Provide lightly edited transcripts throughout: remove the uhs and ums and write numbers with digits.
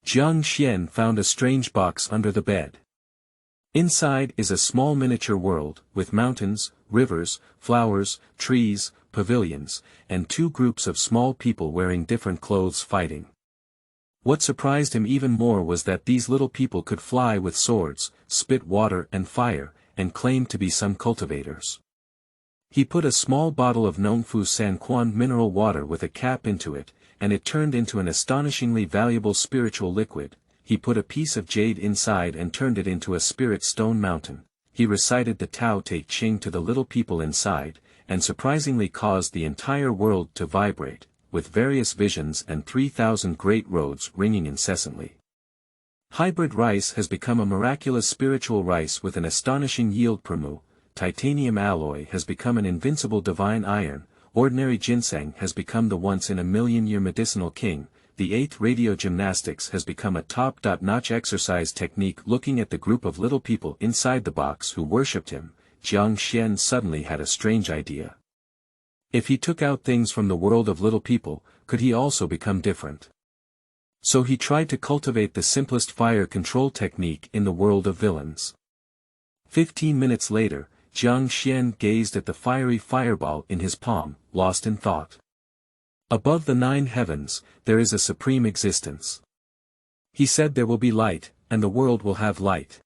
Jiang Xuan found a strange box under the bed. Inside is a small miniature world, with mountains, rivers, flowers, trees, pavilions, and two groups of small people wearing different clothes fighting. What surprised him even more was that these little people could fly with swords, spit water and fire, and claimed to be some cultivators. He put a small bottle of Nongfu Sanquan mineral water with a cap into it, and it turned into an astonishingly valuable spiritual liquid. He put a piece of jade inside and turned it into a spirit stone mountain. He recited the Tao Te Ching to the little people inside, and surprisingly caused the entire world to vibrate, with various visions and 3,000 great roads ringing incessantly. Hybrid rice has become a miraculous spiritual rice with an astonishing yield per mu. Titanium alloy has become an invincible divine iron. Ordinary ginseng has become the once-in-a-million-year medicinal king. The 8th radio gymnastics has become a top-notch exercise technique. Looking at the group of little people inside the box who worshipped him, Jiang Xuan suddenly had a strange idea. If he took out things from the world of little people, could he also become different? So he tried to cultivate the simplest fire control technique in the world of villains. 15 minutes later, Jiang Xuan gazed at the fiery fireball in his palm, lost in thought. Above the 9 heavens, there is a supreme existence. He said there will be light, and the world will have light.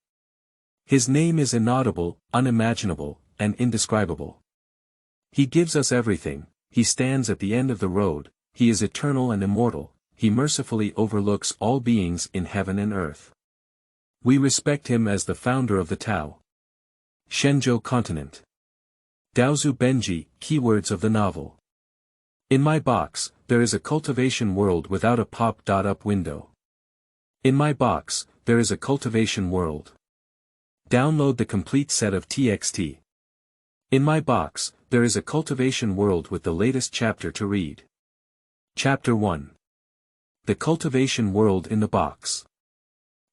His name is inaudible, unimaginable, and indescribable. He gives us everything. He stands at the end of the road. He is eternal and immortal. He mercifully overlooks all beings in heaven and earth. We respect him as the founder of the Tao. Shenzhou continent. Daozu Benji, keywords of the novel. In my box, there is a cultivation world without a pop-up window. In my box, there is a cultivation world. Download the complete set of TXT. In my box, there is a cultivation world with the latest chapter to read. Chapter 1. The cultivation world in the box.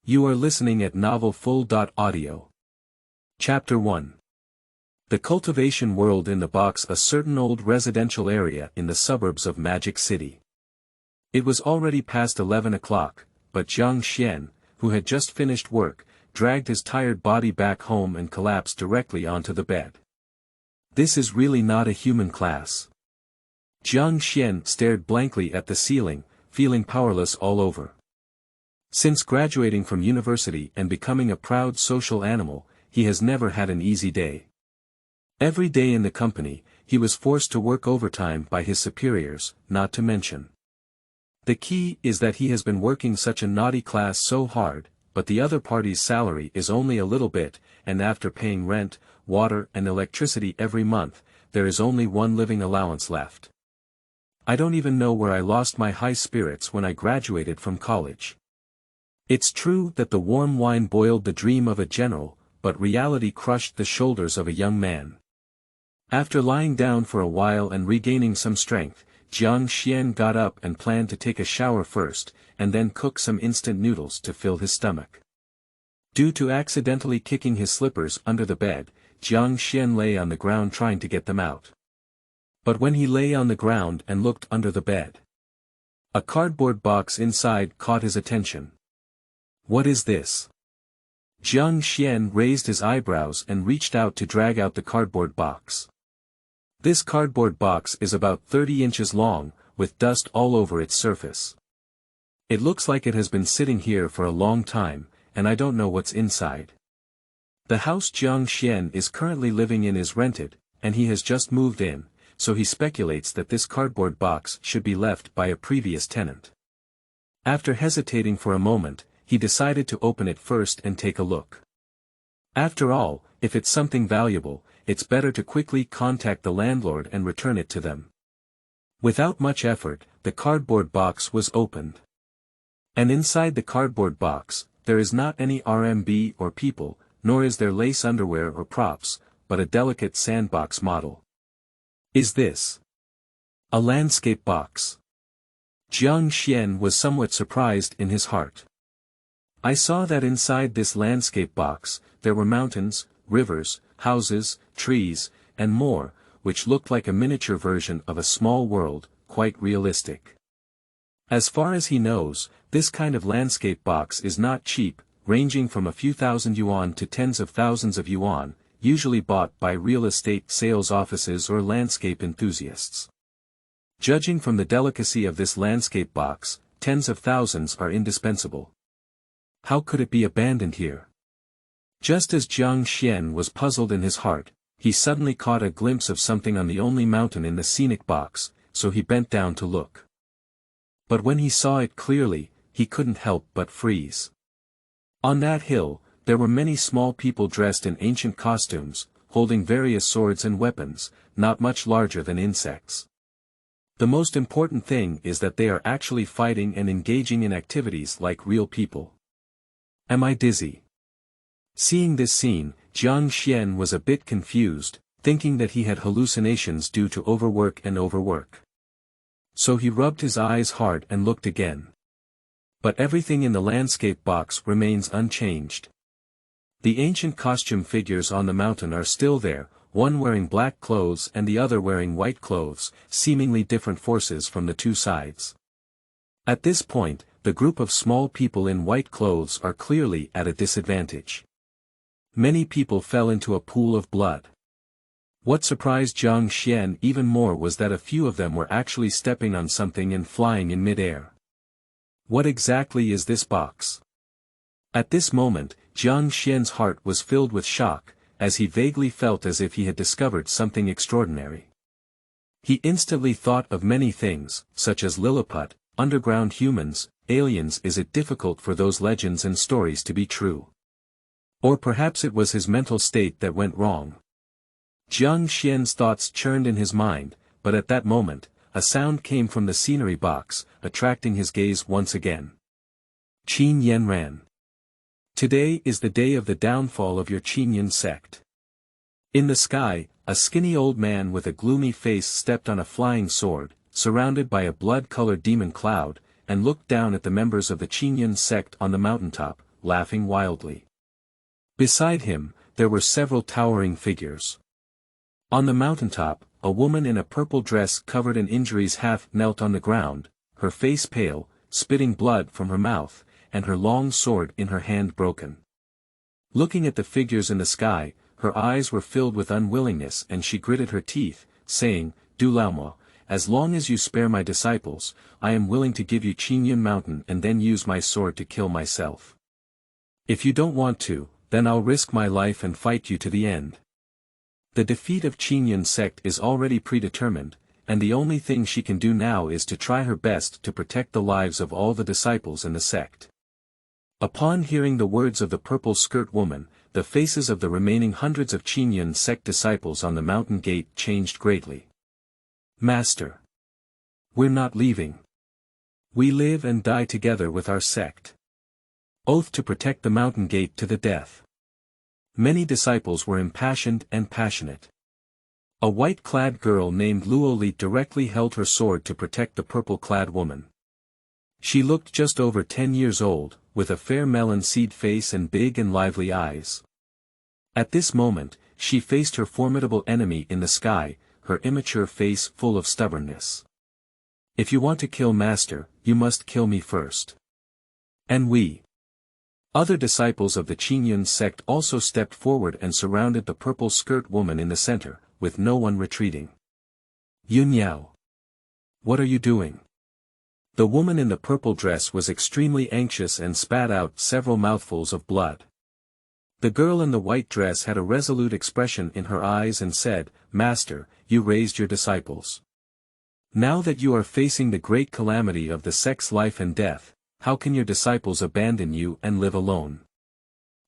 You are listening at novelfull.audio. Chapter 1. The cultivation world in the box. A certain old residential area in the suburbs of Magic City. It was already past 11 o'clock, but Jiang Xuan, who had just finished work, dragged his tired body back home and collapsed directly onto the bed. This is really not a human class. Jiang Xuan stared blankly at the ceiling, feeling powerless all over. Since graduating from university and becoming a proud social animal, he has never had an easy day. Every day in the company, he was forced to work overtime by his superiors, not to mention. The key is that he has been working such a naughty class so hard, but the other party's salary is only a little bit, and after paying rent, water and electricity every month, there is only one living allowance left. I don't even know where I lost my high spirits when I graduated from college. It's true that the warm wine boiled the dream of a general, but reality crushed the shoulders of a young man. After lying down for a while and regaining some strength, Jiang Xuan got up and planned to take a shower first, and then cook some instant noodles to fill his stomach. Due to accidentally kicking his slippers under the bed, Jiang Xuan lay on the ground trying to get them out. But when he lay on the ground and looked under the bed, a cardboard box inside caught his attention. What is this? Jiang Xuan raised his eyebrows and reached out to drag out the cardboard box. This cardboard box is about 30 inches long, with dust all over its surface. It looks like it has been sitting here for a long time, and I don't know what's inside. The house Jiang Xuan is currently living in is rented, and he has just moved in, so he speculates that this cardboard box should be left by a previous tenant. After hesitating for a moment, he decided to open it first and take a look. After all, if it's something valuable, it's better to quickly contact the landlord and return it to them. Without much effort, the cardboard box was opened. And inside the cardboard box, there is not any RMB or people, nor is there lace underwear or props, but a delicate sandbox model. Is this a landscape box? Jiang Xuan was somewhat surprised in his heart. I saw that inside this landscape box, there were mountains, rivers, houses, trees, and more, which looked like a miniature version of a small world, quite realistic. As far as he knows, this kind of landscape box is not cheap, ranging from a few thousand yuan to tens of thousands of yuan, usually bought by real estate sales offices or landscape enthusiasts. Judging from the delicacy of this landscape box, tens of thousands are indispensable. How could it be abandoned here? Just as Jiang Xuan was puzzled in his heart, he suddenly caught a glimpse of something on the only mountain in the scenic box, so he bent down to look. But when he saw it clearly, he couldn't help but freeze. On that hill, there were many small people dressed in ancient costumes, holding various swords and weapons, not much larger than insects. The most important thing is that they are actually fighting and engaging in activities like real people. Am I dizzy? Seeing this scene, Jiang Xuan was a bit confused, thinking that he had hallucinations due to overwork. So he rubbed his eyes hard and looked again. But everything in the landscape box remains unchanged. The ancient costume figures on the mountain are still there, one wearing black clothes and the other wearing white clothes, seemingly different forces from the two sides. At this point, the group of small people in white clothes are clearly at a disadvantage. Many people fell into a pool of blood. What surprised Jiang Xuan even more was that a few of them were actually stepping on something and flying in mid-air. What exactly is this box? At this moment, Jiang Xuan's heart was filled with shock, as he vaguely felt as if he had discovered something extraordinary. He instantly thought of many things, such as Lilliput, underground humans, aliens. Is it difficult for those legends and stories to be true? Or perhaps it was his mental state that went wrong. Jiang Xuan's thoughts churned in his mind, but at that moment, a sound came from the scenery box, attracting his gaze once again. Qin Yanran. Today is the day of the downfall of your Qinyan sect. In the sky, a skinny old man with a gloomy face stepped on a flying sword, surrounded by a blood-colored demon cloud, and looked down at the members of the Qinyan sect on the mountaintop, laughing wildly. Beside him, there were several towering figures. On the mountaintop, a woman in a purple dress covered in injuries half knelt on the ground, her face pale, spitting blood from her mouth, and her long sword in her hand broken. Looking at the figures in the sky, her eyes were filled with unwillingness and she gritted her teeth, saying, "Du Laoma, as long as you spare my disciples, I am willing to give you Qinyan Mountain and then use my sword to kill myself. If you don't want to, then I'll risk my life and fight you to the end." The defeat of Qinyan sect is already predetermined, and the only thing she can do now is to try her best to protect the lives of all the disciples in the sect. Upon hearing the words of the purple skirt woman, the faces of the remaining hundreds of Qinyan sect disciples on the mountain gate changed greatly. "Master! We're not leaving. We live and die together with our sect. Oath to protect the mountain gate to the death." Many disciples were impassioned and passionate. A white-clad girl named Luoli directly held her sword to protect the purple-clad woman. She looked just over 10 years old, with a fair melon seed face and big and lively eyes. At this moment, she faced her formidable enemy in the sky, her immature face full of stubbornness. "If you want to kill Master, you must kill me first." And we. Other disciples of the Qinyan sect also stepped forward and surrounded the purple skirt woman in the center, with no one retreating. "Yun Yao. What are you doing?" The woman in the purple dress was extremely anxious and spat out several mouthfuls of blood. The girl in the white dress had a resolute expression in her eyes and said, "Master, you raised your disciples. Now that you are facing the great calamity of the sect's life and death, how can your disciples abandon you and live alone?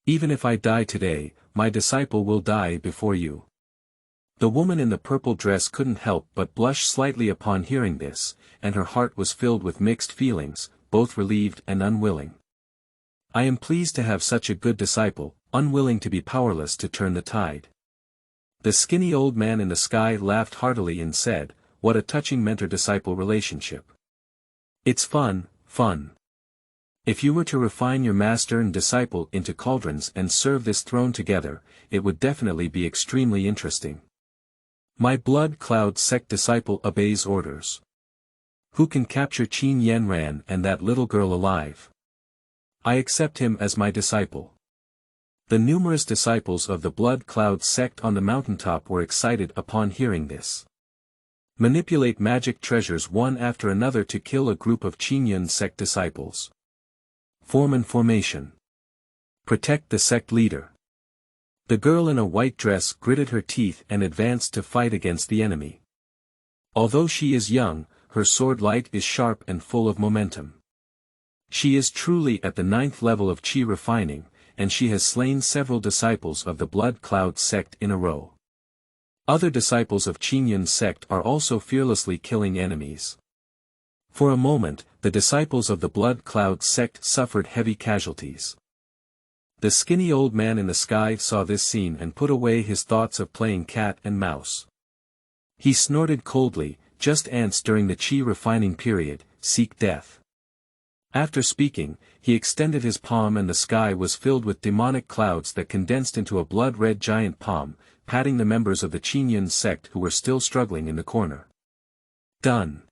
Even if I die today, my disciple will die before you." The woman in the purple dress couldn't help but blush slightly upon hearing this, and her heart was filled with mixed feelings, both relieved and unwilling. "I am pleased to have such a good disciple, unwilling to be powerless to turn the tide." The skinny old man in the sky laughed heartily and said, "What a touching mentor-disciple relationship. It's fun. If you were to refine your master and disciple into cauldrons and serve this throne together, it would definitely be extremely interesting." My blood cloud sect disciple obeys orders. Who can capture Qin Yanran and that little girl alive? I accept him as my disciple. The numerous disciples of the Blood Cloud sect on the mountaintop were excited upon hearing this. Manipulate magic treasures one after another to kill a group of Qingyun sect disciples. Form and formation. Protect the sect leader. The girl in a white dress gritted her teeth and advanced to fight against the enemy. Although she is young, her sword light is sharp and full of momentum. She is truly at the 9th level of Qi refining, and she has slain several disciples of the Blood Cloud sect in a row. Other disciples of Qingyun sect are also fearlessly killing enemies. For a moment, the disciples of the Blood Cloud sect suffered heavy casualties. The skinny old man in the sky saw this scene and put away his thoughts of playing cat and mouse. He snorted coldly, just ants during the Qi refining period, seek death. After speaking, he extended his palm and the sky was filled with demonic clouds that condensed into a blood-red giant palm, patting the members of the Qingyun sect who were still struggling in the corner. Done.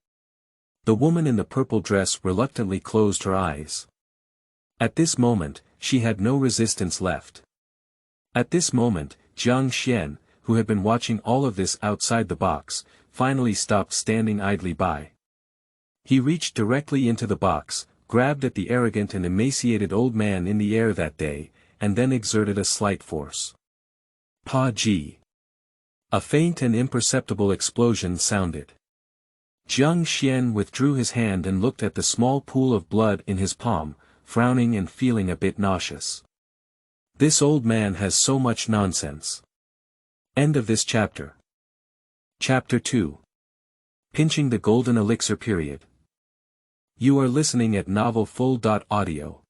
The woman in the purple dress reluctantly closed her eyes. At this moment, she had no resistance left. At this moment, Jiang Xuan, who had been watching all of this outside the box, finally stopped standing idly by. He reached directly into the box, grabbed at the arrogant and emaciated old man in the air that day, and then exerted a slight force. Pa-ji. A faint and imperceptible explosion sounded. Jiang Xuan withdrew his hand and looked at the small pool of blood in his palm, frowning and feeling a bit nauseous. This old man has so much nonsense. End of this chapter. Chapter 2. Pinching the Golden Elixir Period. You are listening at novelfull.audio.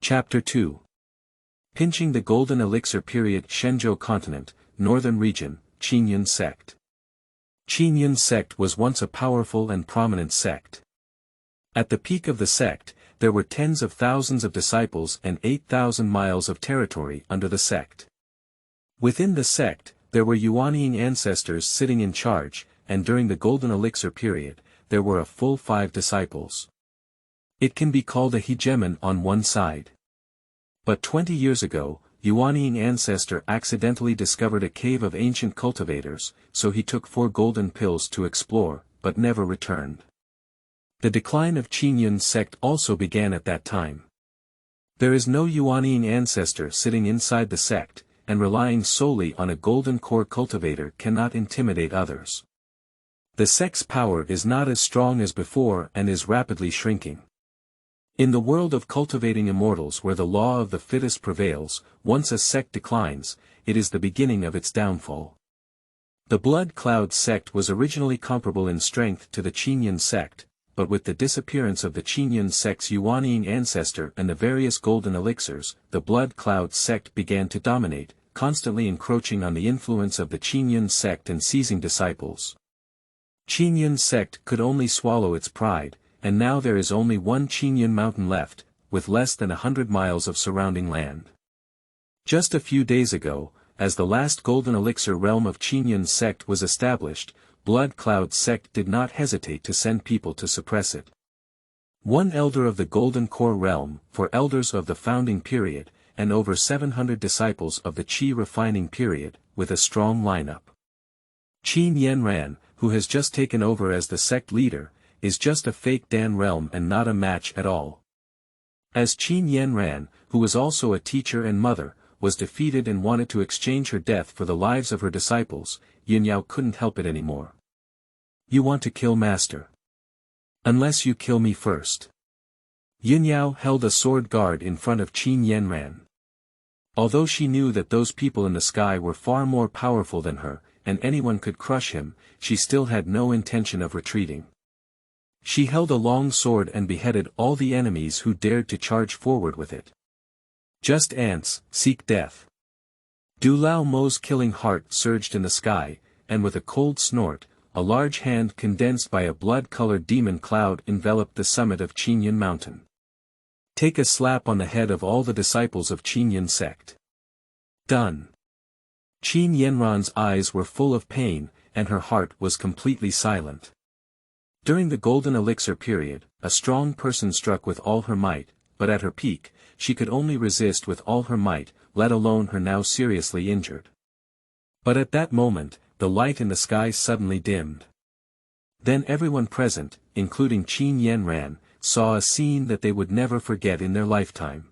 Chapter 2. Pinching the Golden Elixir Period. Shenzhou Continent, Northern Region, Qingyun Sect. Qingyun Sect was once a powerful and prominent sect. At the peak of the sect, there were tens of thousands of disciples and 8,000 miles of territory under the sect. Within the sect, there were Yuanying ancestors sitting in charge, and during the Golden Elixir period, there were a full 5 disciples. It can be called a hegemon on one side. But 20 years ago, Yuanying Ancestor accidentally discovered a cave of ancient cultivators, so he took 4 golden pills to explore, but never returned. The decline of Qingyun sect also began at that time. There is no Yuanying Ancestor sitting inside the sect, and relying solely on a golden core cultivator cannot intimidate others. The sect's power is not as strong as before and is rapidly shrinking. In the world of cultivating immortals where the law of the fittest prevails, once a sect declines, it is the beginning of its downfall. The Blood Cloud sect was originally comparable in strength to the Qingyun sect, but with the disappearance of the Qingyun sect's Yuanying Ancestor and the various golden elixirs, the Blood Cloud sect began to dominate, constantly encroaching on the influence of the Qingyun sect and seizing disciples. Qingyun sect could only swallow its pride, and now there is only one Qingyun mountain left, with less than 100 miles of surrounding land. Just a few days ago, as the last golden elixir realm of Qingyun sect was established, Blood Cloud sect did not hesitate to send people to suppress it. One elder of the Golden Core realm, 4 elders of the founding period, and over 700 disciples of the Qi refining period, with a strong lineup. Qin Yanran, who has just taken over as the sect leader, is just a fake Dan realm and not a match at all. As Qin Yanran, who was also a teacher and mother, was defeated and wanted to exchange her death for the lives of her disciples, Yunyao couldn't help it anymore. You want to kill Master? Unless you kill me first. Yunyao held a sword guard in front of Qin Yanran. Although she knew that those people in the sky were far more powerful than her, and anyone could crush him, she still had no intention of retreating. She held a long sword and beheaded all the enemies who dared to charge forward with it. Just ants, seek death. Du Lao Mo's killing heart surged in the sky, and with a cold snort, a large hand condensed by a blood-colored demon cloud enveloped the summit of Qingyun Mountain. Take a slap on the head of all the disciples of Qingyun sect. Done. Qin Yanran's eyes were full of pain, and her heart was completely silent. During the golden elixir period, a strong person struck with all her might, but at her peak, she could only resist with all her might, let alone her now seriously injured. But at that moment, the light in the sky suddenly dimmed. Then everyone present, including Qin Yanran, saw a scene that they would never forget in their lifetime.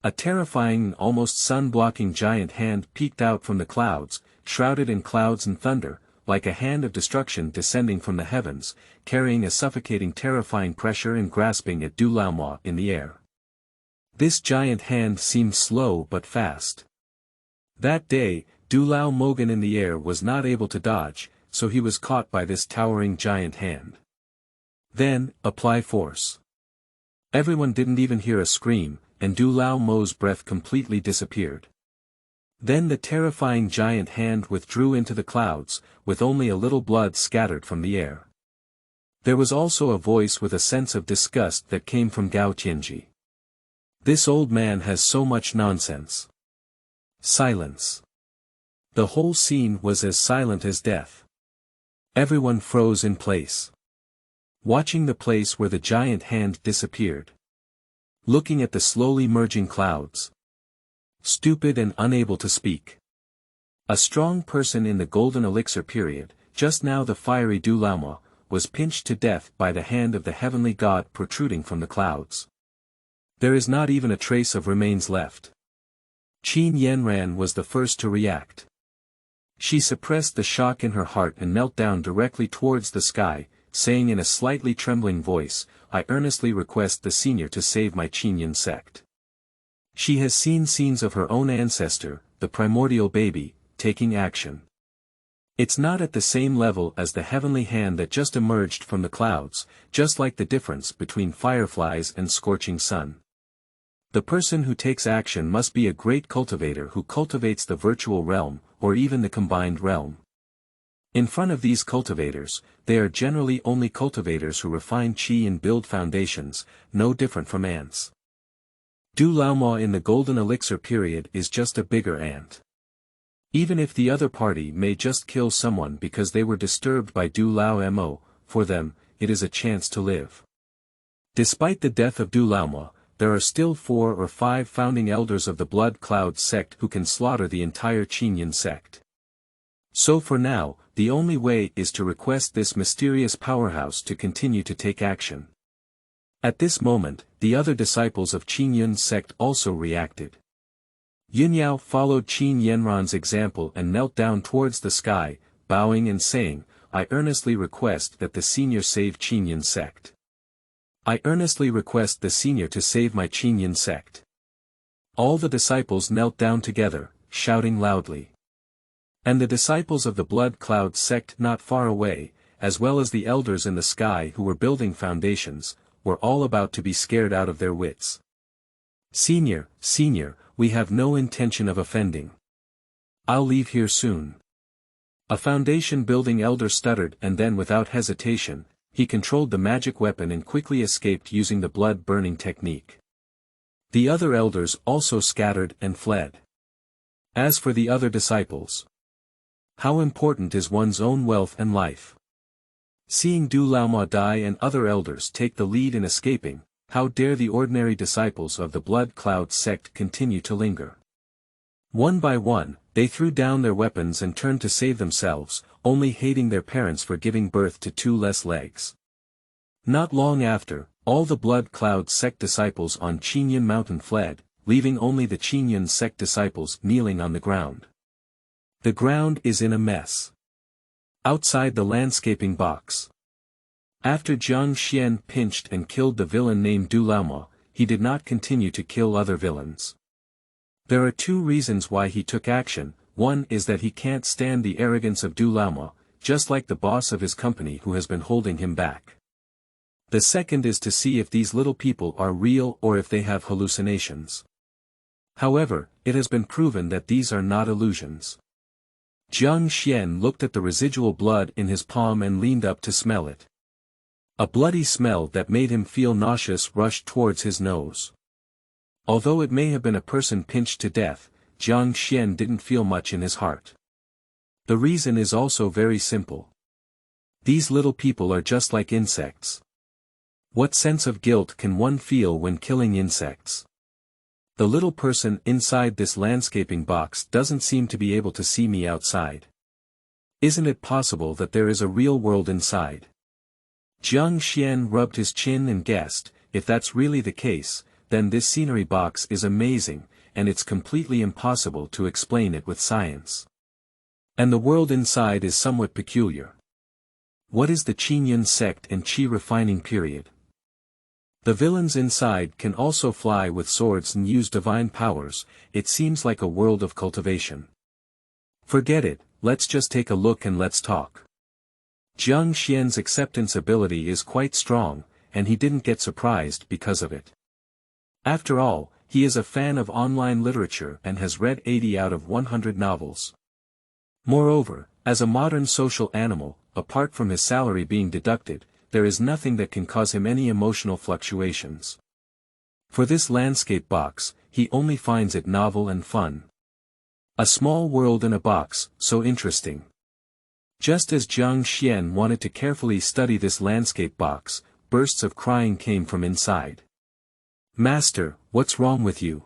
A terrifying and almost sun-blocking giant hand peeked out from the clouds, shrouded in clouds and thunder, like a hand of destruction descending from the heavens, carrying a suffocating terrifying pressure and grasping at Du Laomo in the air. This giant hand seemed slow but fast. That day, Du Lao Mogan in the air was not able to dodge, so he was caught by this towering giant hand. Then, apply force. Everyone didn't even hear a scream, and Du Lao Mo's breath completely disappeared. Then the terrifying giant hand withdrew into the clouds, with only a little blood scattered from the air. There was also a voice with a sense of disgust that came from Gao Tianji. This old man has so much nonsense. Silence. The whole scene was as silent as death. Everyone froze in place. Watching the place where the giant hand disappeared. Looking at the slowly merging clouds. Stupid and unable to speak. A strong person in the golden elixir period, just now the fiery Du Laomo, was pinched to death by the hand of the heavenly god protruding from the clouds. There is not even a trace of remains left. Qin Yanran was the first to react. She suppressed the shock in her heart and knelt down directly towards the sky, saying in a slightly trembling voice, "I earnestly request the senior to save my Qinyan sect." She has seen scenes of her own ancestor, the primordial baby, taking action. It's not at the same level as the heavenly hand that just emerged from the clouds, just like the difference between fireflies and scorching sun. The person who takes action must be a great cultivator who cultivates the virtual realm, or even the combined realm. In front of these cultivators, they are generally only cultivators who refine qi and build foundations, no different from ants. Du Laomo in the golden elixir period is just a bigger ant. Even if the other party may just kill someone because they were disturbed by Du Laomo, for them, it is a chance to live. Despite the death of Du Laomo, there are still 4 or 5 founding elders of the Blood Cloud sect who can slaughter the entire Qinyan sect. So for now, the only way is to request this mysterious powerhouse to continue to take action. At this moment, the other disciples of Qinyan's sect also reacted. Yunyao followed Qin Yanran's example and knelt down towards the sky, bowing and saying, "I earnestly request that the senior save Qinyan sect. I earnestly request the senior to save my Qinyan sect." All the disciples knelt down together, shouting loudly. And the disciples of the Blood Cloud sect not far away, as well as the elders in the sky who were building foundations, were all about to be scared out of their wits. "Senior, we have no intention of offending. I'll leave here soon." A foundation building elder stuttered, and then without hesitation, he controlled the magic weapon and quickly escaped using the blood-burning technique. The other elders also scattered and fled. As for the other disciples, how important is one's own wealth and life? Seeing Du Laomo die and other elders take the lead in escaping, how dare the ordinary disciples of the Blood Cloud sect continue to linger? One by one, they threw down their weapons and turned to save themselves, only hating their parents for giving birth to 2 less legs. Not long after, all the Blood Cloud sect disciples on Qinyan Mountain fled, leaving only the Qinyan sect disciples kneeling on the ground. The ground is in a mess. Outside the landscaping box. After Jiang Xuan pinched and killed the villain named Du Laomo, he did not continue to kill other villains. There are 2 reasons why he took action. One is that he can't stand the arrogance of Du Laomo, just like the boss of his company who has been holding him back. The second is to see if these little people are real or if they have hallucinations. However, it has been proven that these are not illusions. Jiang Xuan looked at the residual blood in his palm and leaned up to smell it. A bloody smell that made him feel nauseous rushed towards his nose. Although it may have been a person pinched to death, Jiang Xuan didn't feel much in his heart. The reason is also very simple. These little people are just like insects. What sense of guilt can one feel when killing insects? The little person inside this landscaping box doesn't seem to be able to see me outside. Isn't it possible that there is a real world inside? Jiang Xuan rubbed his chin and guessed, if that's really the case, then this scenery box is amazing, and it's completely impossible to explain it with science. And the world inside is somewhat peculiar. What is the Qingyun sect and Qi refining period? The villains inside can also fly with swords and use divine powers. It seems like a world of cultivation. Forget it, let's just take a look and let's talk. Jiang Xuan's acceptance ability is quite strong, and he didn't get surprised because of it. After all, he is a fan of online literature and has read 80 out of 100 novels. Moreover, as a modern social animal, apart from his salary being deducted, there is nothing that can cause him any emotional fluctuations. For this landscape box, he only finds it novel and fun. A small world in a box, so interesting. Just as Jiang Xuan wanted to carefully study this landscape box, bursts of crying came from inside. Master, what's wrong with you?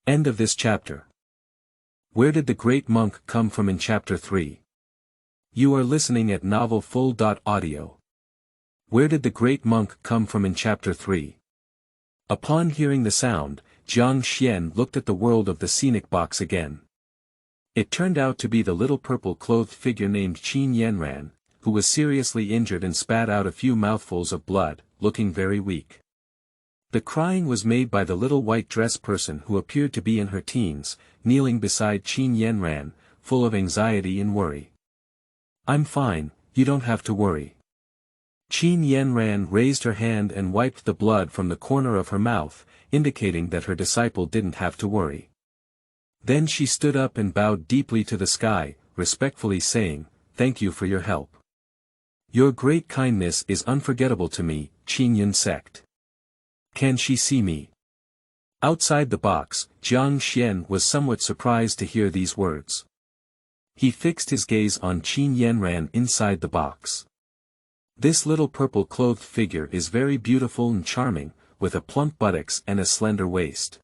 End of this chapter. Where did the great monk come from in chapter 3? You are listening at novelfull.audio. Where did the great monk come from in chapter 3? Upon hearing the sound, Jiang Xuan looked at the world of the scenic box again. It turned out to be the little purple-clothed figure named Qin Yanran, who was seriously injured and spat out a few mouthfuls of blood, looking very weak. The crying was made by the little white-dressed person who appeared to be in her teens, kneeling beside Qin Yanran, full of anxiety and worry. I'm fine, you don't have to worry. Qin Yanran raised her hand and wiped the blood from the corner of her mouth, indicating that her disciple didn't have to worry. Then she stood up and bowed deeply to the sky, respectfully saying, "Thank you for your help. Your great kindness is unforgettable to me, Qingyun sect." Can she see me? Outside the box, Jiang Xuan was somewhat surprised to hear these words. He fixed his gaze on Qin Yanran inside the box. This little purple-clothed figure is very beautiful and charming, with a plump buttocks and a slender waist.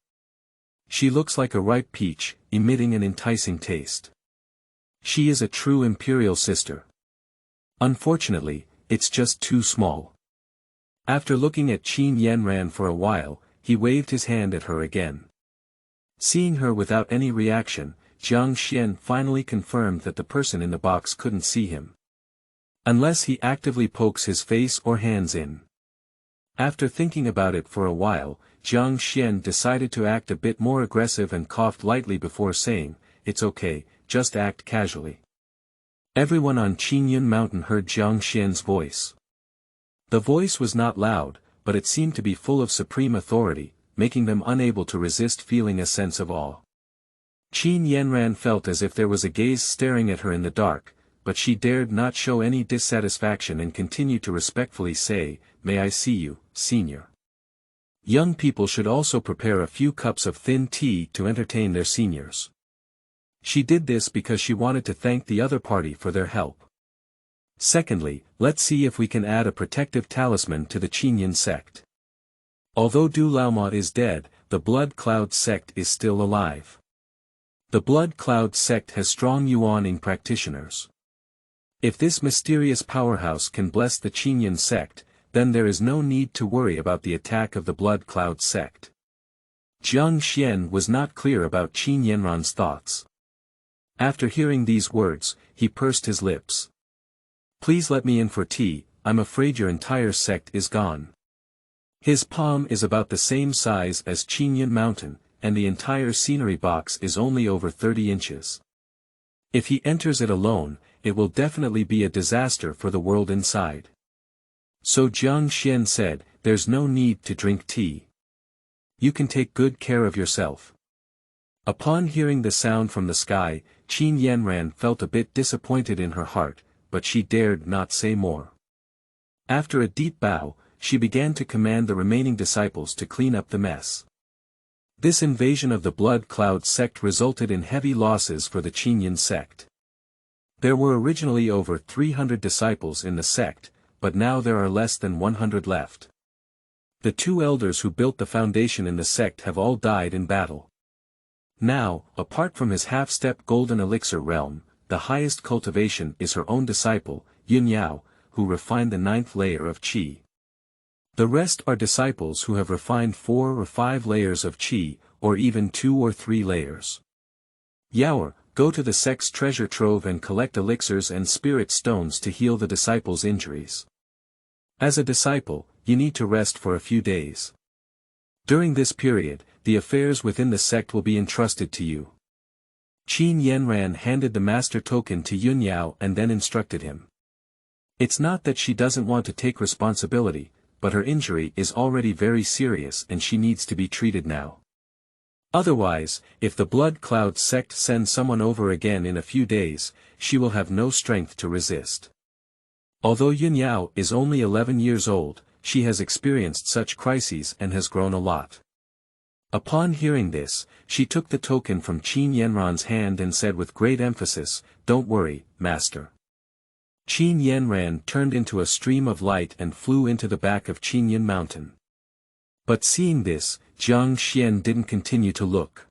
She looks like a ripe peach, emitting an enticing taste. She is a true Imperial sister. Unfortunately, it's just too small. After looking at Qin Yanran for a while, he waved his hand at her again. Seeing her without any reaction, Jiang Xuan finally confirmed that the person in the box couldn't see him. Unless he actively pokes his face or hands in. After thinking about it for a while, Jiang Xuan decided to act a bit more aggressive and coughed lightly before saying, "It's okay, just act casually." Everyone on Qingyun Mountain heard Jiang Xuan's voice. The voice was not loud, but it seemed to be full of supreme authority, making them unable to resist feeling a sense of awe. Qin Yanran felt as if there was a gaze staring at her in the dark, but she dared not show any dissatisfaction and continued to respectfully say, "May I see you, senior?" Young people should also prepare a few cups of thin tea to entertain their seniors. She did this because she wanted to thank the other party for their help. Secondly, let's see if we can add a protective talisman to the Qingyun sect. Although Du Laoma is dead, the Blood Cloud sect is still alive. The Blood Cloud sect has strong Yuaning practitioners. If this mysterious powerhouse can bless the Qingyun sect, then there is no need to worry about the attack of the Blood Cloud sect. Jiang Xuan was not clear about Qin Yanran's thoughts. After hearing these words, he pursed his lips. "Please let me in for tea, I'm afraid your entire sect is gone." His palm is about the same size as Qingyun Mountain, and the entire scenery box is only over 30 inches. If he enters it alone, it will definitely be a disaster for the world inside. So Jiang Xuan said, "There's no need to drink tea. You can take good care of yourself." Upon hearing the sound from the sky, Qin Yanran felt a bit disappointed in her heart, but she dared not say more. After a deep bow, she began to command the remaining disciples to clean up the mess. This invasion of the Blood Cloud sect resulted in heavy losses for the Qingyun sect. There were originally over 300 disciples in the sect, but now there are less than 100 left. The two elders who built the foundation in the sect have all died in battle. Now, apart from his half-step golden elixir realm, the highest cultivation is her own disciple, Yunyao, who refined the 9th layer of qi. The rest are disciples who have refined 4 or 5 layers of qi, or even 2 or 3 layers. Yaoer, go to the sect's treasure trove and collect elixirs and spirit stones to heal the disciples' injuries. As a disciple, you need to rest for a few days. During this period, the affairs within the sect will be entrusted to you. Qin Yanran handed the master token to Yunyao and then instructed him. It's not that she doesn't want to take responsibility, but her injury is already very serious and she needs to be treated now. Otherwise, if the Blood Cloud sect sends someone over again in a few days, she will have no strength to resist. Although Yunyao is only 11 years old, she has experienced such crises and has grown a lot. Upon hearing this, she took the token from Qin Yanran's hand and said with great emphasis, "Don't worry, master." Qin Yanran turned into a stream of light and flew into the back of Qingyun Mountain. But seeing this, Jiang Xuan didn't continue to look.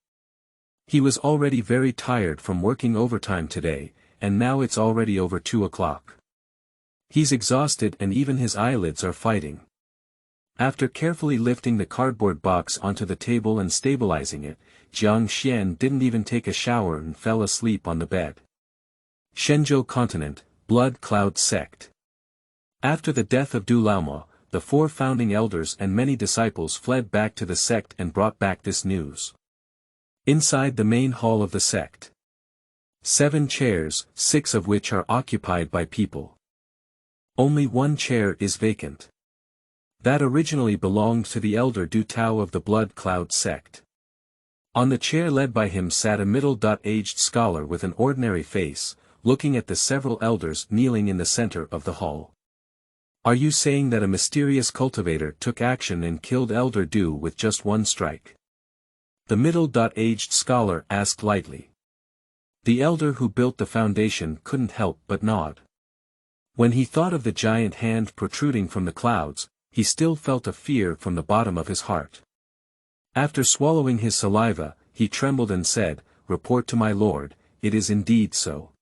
He was already very tired from working overtime today, and now it's already over 2 o'clock. He's exhausted and even his eyelids are fighting. After carefully lifting the cardboard box onto the table and stabilizing it, Jiang Xuan didn't even take a shower and fell asleep on the bed. Shenzhou Continent, Blood Cloud Sect. After the death of Du Laoma, the 4 founding elders and many disciples fled back to the sect and brought back this news. Inside the main hall of the sect. 7 chairs, 6 of which are occupied by people. Only 1 chair is vacant. That originally belonged to the elder Du Tao of the Blood Cloud sect. On the chair led by him sat a middle-aged scholar with an ordinary face, looking at the several elders kneeling in the center of the hall. Are you saying that a mysterious cultivator took action and killed Elder Du with just 1 strike? The middle-aged scholar asked lightly. The elder who built the foundation couldn't help but nod. When he thought of the giant hand protruding from the clouds, he still felt a fear from the bottom of his heart. After swallowing his saliva, he trembled and said, "Report to my lord, it is indeed so."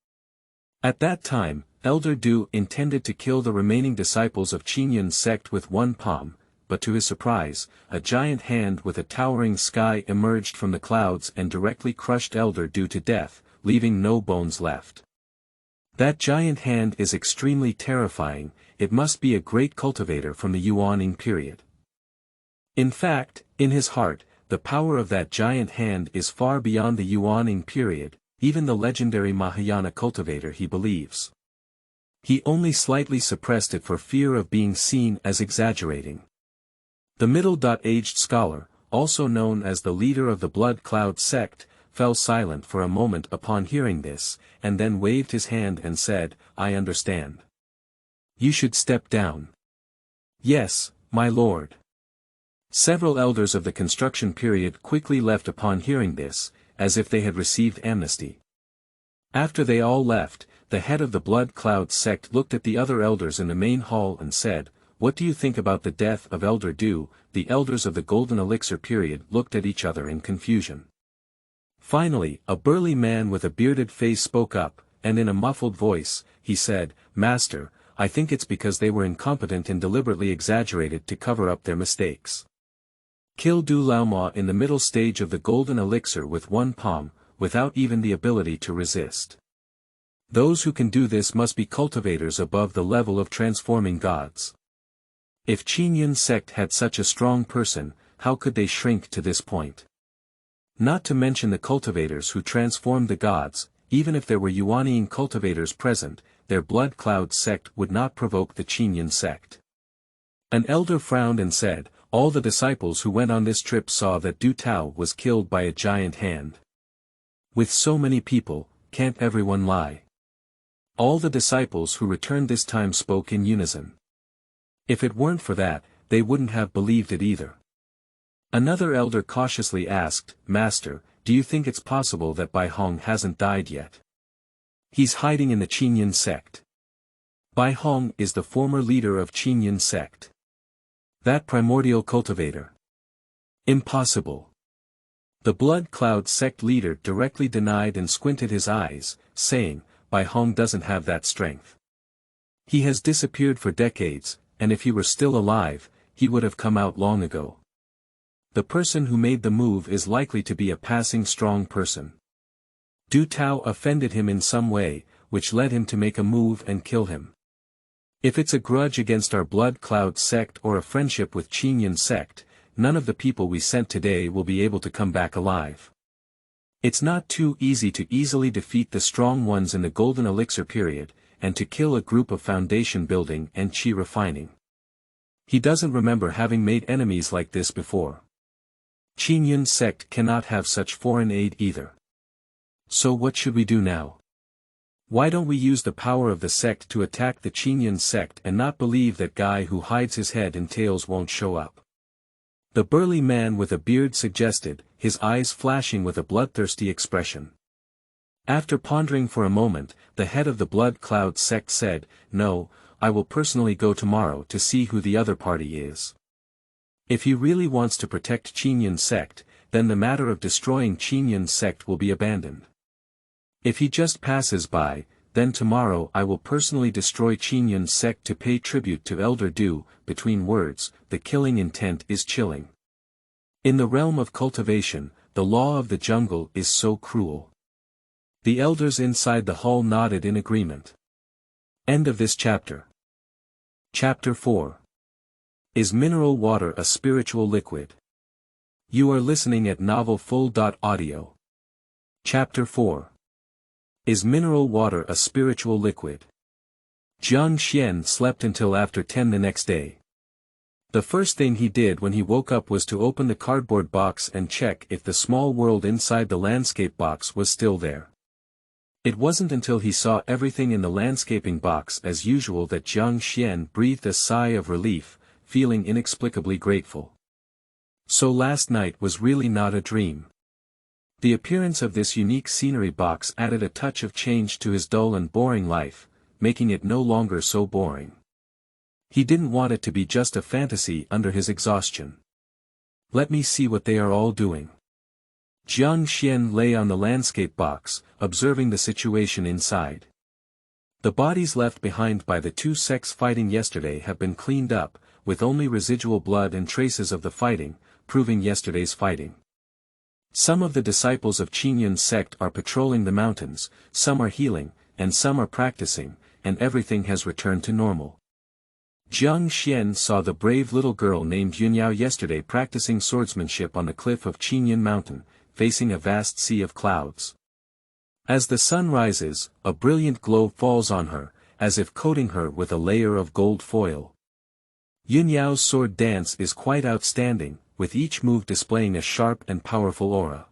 At that time, Elder Du intended to kill the remaining disciples of Qingyun's sect with 1 palm, but to his surprise, a giant hand with a towering sky emerged from the clouds and directly crushed Elder Du to death, leaving no bones left. That giant hand is extremely terrifying. It must be a great cultivator from the Yuaning period. In fact, in his heart, the power of that giant hand is far beyond the Yuaning period, even the legendary Mahayana cultivator he believes. He only slightly suppressed it for fear of being seen as exaggerating. The middle-aged scholar, also known as the leader of the Blood Cloud sect, fell silent for a moment upon hearing this, and then waved his hand and said, "I understand. You should step down." "Yes, my lord." Several elders of the construction period quickly left upon hearing this, as if they had received amnesty. After they all left, the head of the Blood Cloud sect looked at the other elders in the main hall and said, "What do you think about the death of Elder Du?" The elders of the Golden Elixir period looked at each other in confusion. Finally, a burly man with a bearded face spoke up, and in a muffled voice, he said, "Master, I think it's because they were incompetent and deliberately exaggerated to cover up their mistakes. Kill Du Laoma in the middle stage of the Golden Elixir with 1 palm, without even the ability to resist. Those who can do this must be cultivators above the level of transforming gods. If Qingyun's sect had such a strong person, how could they shrink to this point? Not to mention the cultivators who transformed the gods, even if there were Yuanian cultivators present, their Blood Cloud sect would not provoke the Qingyun sect." An elder frowned and said, "All the disciples who went on this trip saw that Du Tao was killed by a giant hand. With so many people, can't everyone lie?" All the disciples who returned this time spoke in unison. If it weren't for that, they wouldn't have believed it either. Another elder cautiously asked, "Master, do you think it's possible that Bai Hong hasn't died yet?" He's hiding in the Qingyun sect. Bai Hong is the former leader of Qingyun sect. That primordial cultivator. Impossible. The Blood Cloud sect leader directly denied and squinted his eyes, saying, Bai Hong doesn't have that strength. He has disappeared for decades, and if he were still alive, he would have come out long ago. The person who made the move is likely to be a passing strong person. Du Tao offended him in some way, which led him to make a move and kill him. If it's a grudge against our Blood Cloud sect or a friendship with Qingyun sect, none of the people we sent today will be able to come back alive. It's not too easy to easily defeat the strong ones in the Golden Elixir period, and to kill a group of foundation building and chi refining. He doesn't remember having made enemies like this before. Qingyun sect cannot have such foreign aid either. So what should we do now? Why don't we use the power of the sect to attack the Qingyun sect and not believe that guy who hides his head in tails won't show up? The burly man with a beard suggested, his eyes flashing with a bloodthirsty expression. After pondering for a moment, the head of the Blood Cloud sect said, No, I will personally go tomorrow to see who the other party is. If he really wants to protect Qingyun sect, then the matter of destroying Qingyun sect will be abandoned. If he just passes by, then tomorrow I will personally destroy Qingyun sect to pay tribute to Elder Du. Between words, the killing intent is chilling. In the realm of cultivation, the law of the jungle is so cruel. The elders inside the hall nodded in agreement. End of this chapter. Chapter 4. Is mineral water a spiritual liquid? You are listening at novelfull.audio. Chapter 4. Is mineral water a spiritual liquid? Jiang Xuan slept until after 10 the next day. The first thing he did when he woke up was to open the cardboard box and check if the small world inside the landscape box was still there. It wasn't until he saw everything in the landscaping box as usual that Jiang Xuan breathed a sigh of relief, feeling inexplicably grateful. So last night was really not a dream. The appearance of this unique scenery box added a touch of change to his dull and boring life, making it no longer so boring. He didn't want it to be just a fantasy under his exhaustion. Let me see what they are all doing. Jiang Xuan lay on the landscape box, observing the situation inside. The bodies left behind by the two sects fighting yesterday have been cleaned up, with only residual blood and traces of the fighting, proving yesterday's fighting. Some of the disciples of Qingyun sect are patrolling the mountains, some are healing, and some are practicing, and everything has returned to normal. Jiang Xuan saw the brave little girl named Yunyao yesterday practicing swordsmanship on the cliff of Qingyun Mountain, facing a vast sea of clouds. As the sun rises, a brilliant glow falls on her, as if coating her with a layer of gold foil. Yunyao's sword dance is quite outstanding, with each move displaying a sharp and powerful aura.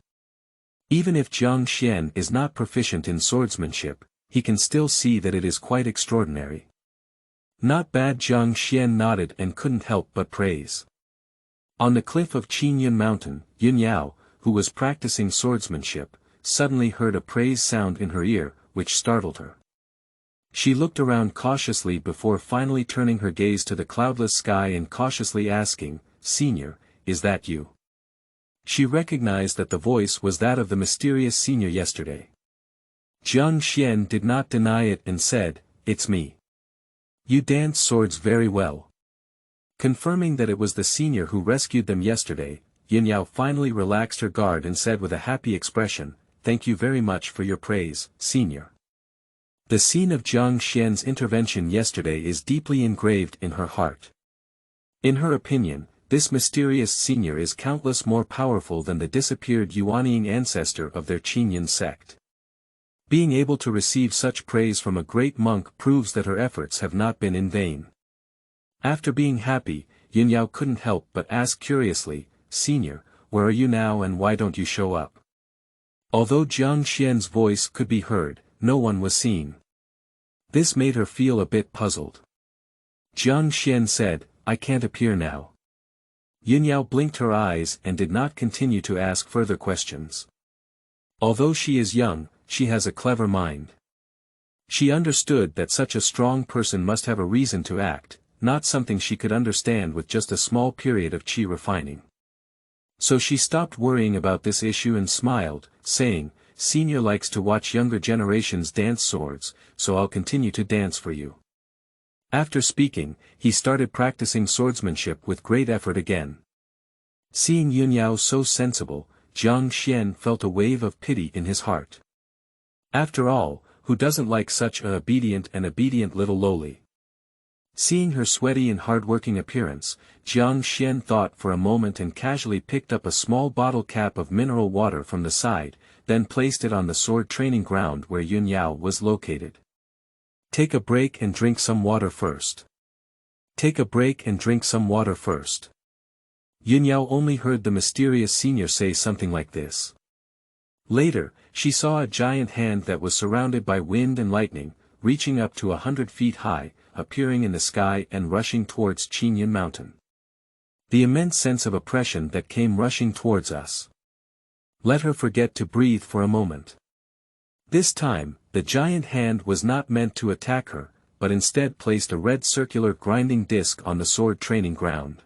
Even if Jiang Xuan is not proficient in swordsmanship, he can still see that it is quite extraordinary. Not bad. Jiang Xuan nodded and couldn't help but praise. On the cliff of Qingyun Mountain, Yunyao, who was practicing swordsmanship, suddenly heard a praise sound in her ear, which startled her. She looked around cautiously before finally turning her gaze to the cloudless sky and cautiously asking, "Senior, is that you?" She recognized that the voice was that of the mysterious senior yesterday. Jiang Xuan did not deny it and said, "It's me. You dance swords very well." Confirming that it was the senior who rescued them yesterday, Yunyao finally relaxed her guard and said with a happy expression, "Thank you very much for your praise, senior." The scene of Jiang Xuan's intervention yesterday is deeply engraved in her heart. In her opinion, this mysterious senior is countless more powerful than the disappeared Yuanying ancestor of their Qingyun sect. Being able to receive such praise from a great monk proves that her efforts have not been in vain. After being happy, Yunyao couldn't help but ask curiously, "Senior, where are you now and why don't you show up?" Although Jiang Xuan's voice could be heard, no one was seen. This made her feel a bit puzzled. Jiang Xuan said, "I can't appear now." Yunyao blinked her eyes and did not continue to ask further questions. Although she is young, she has a clever mind. She understood that such a strong person must have a reason to act, not something she could understand with just a small period of qi refining. So she stopped worrying about this issue and smiled, saying, "Senior likes to watch younger generations dance swords, so I'll continue to dance for you." After speaking, he started practicing swordsmanship with great effort again. Seeing Yunyao so sensible, Jiang Xuan felt a wave of pity in his heart. After all, who doesn't like such a obedient little lowly? Seeing her sweaty and hard-working appearance, Jiang Xuan thought for a moment and casually picked up a small bottle cap of mineral water from the side, then placed it on the sword training ground where Yunyao was located. "Take a break and drink some water first. Take a break and drink some water first." Yunyao only heard the mysterious senior say something like this. Later, she saw a giant hand that was surrounded by wind and lightning, reaching up to 100 feet high, appearing in the sky and rushing towards Qingyun Mountain. The immense sense of oppression that came rushing towards us. Let her forget to breathe for a moment. This time, the giant hand was not meant to attack her, but instead placed a red circular grinding disc on the sword training ground.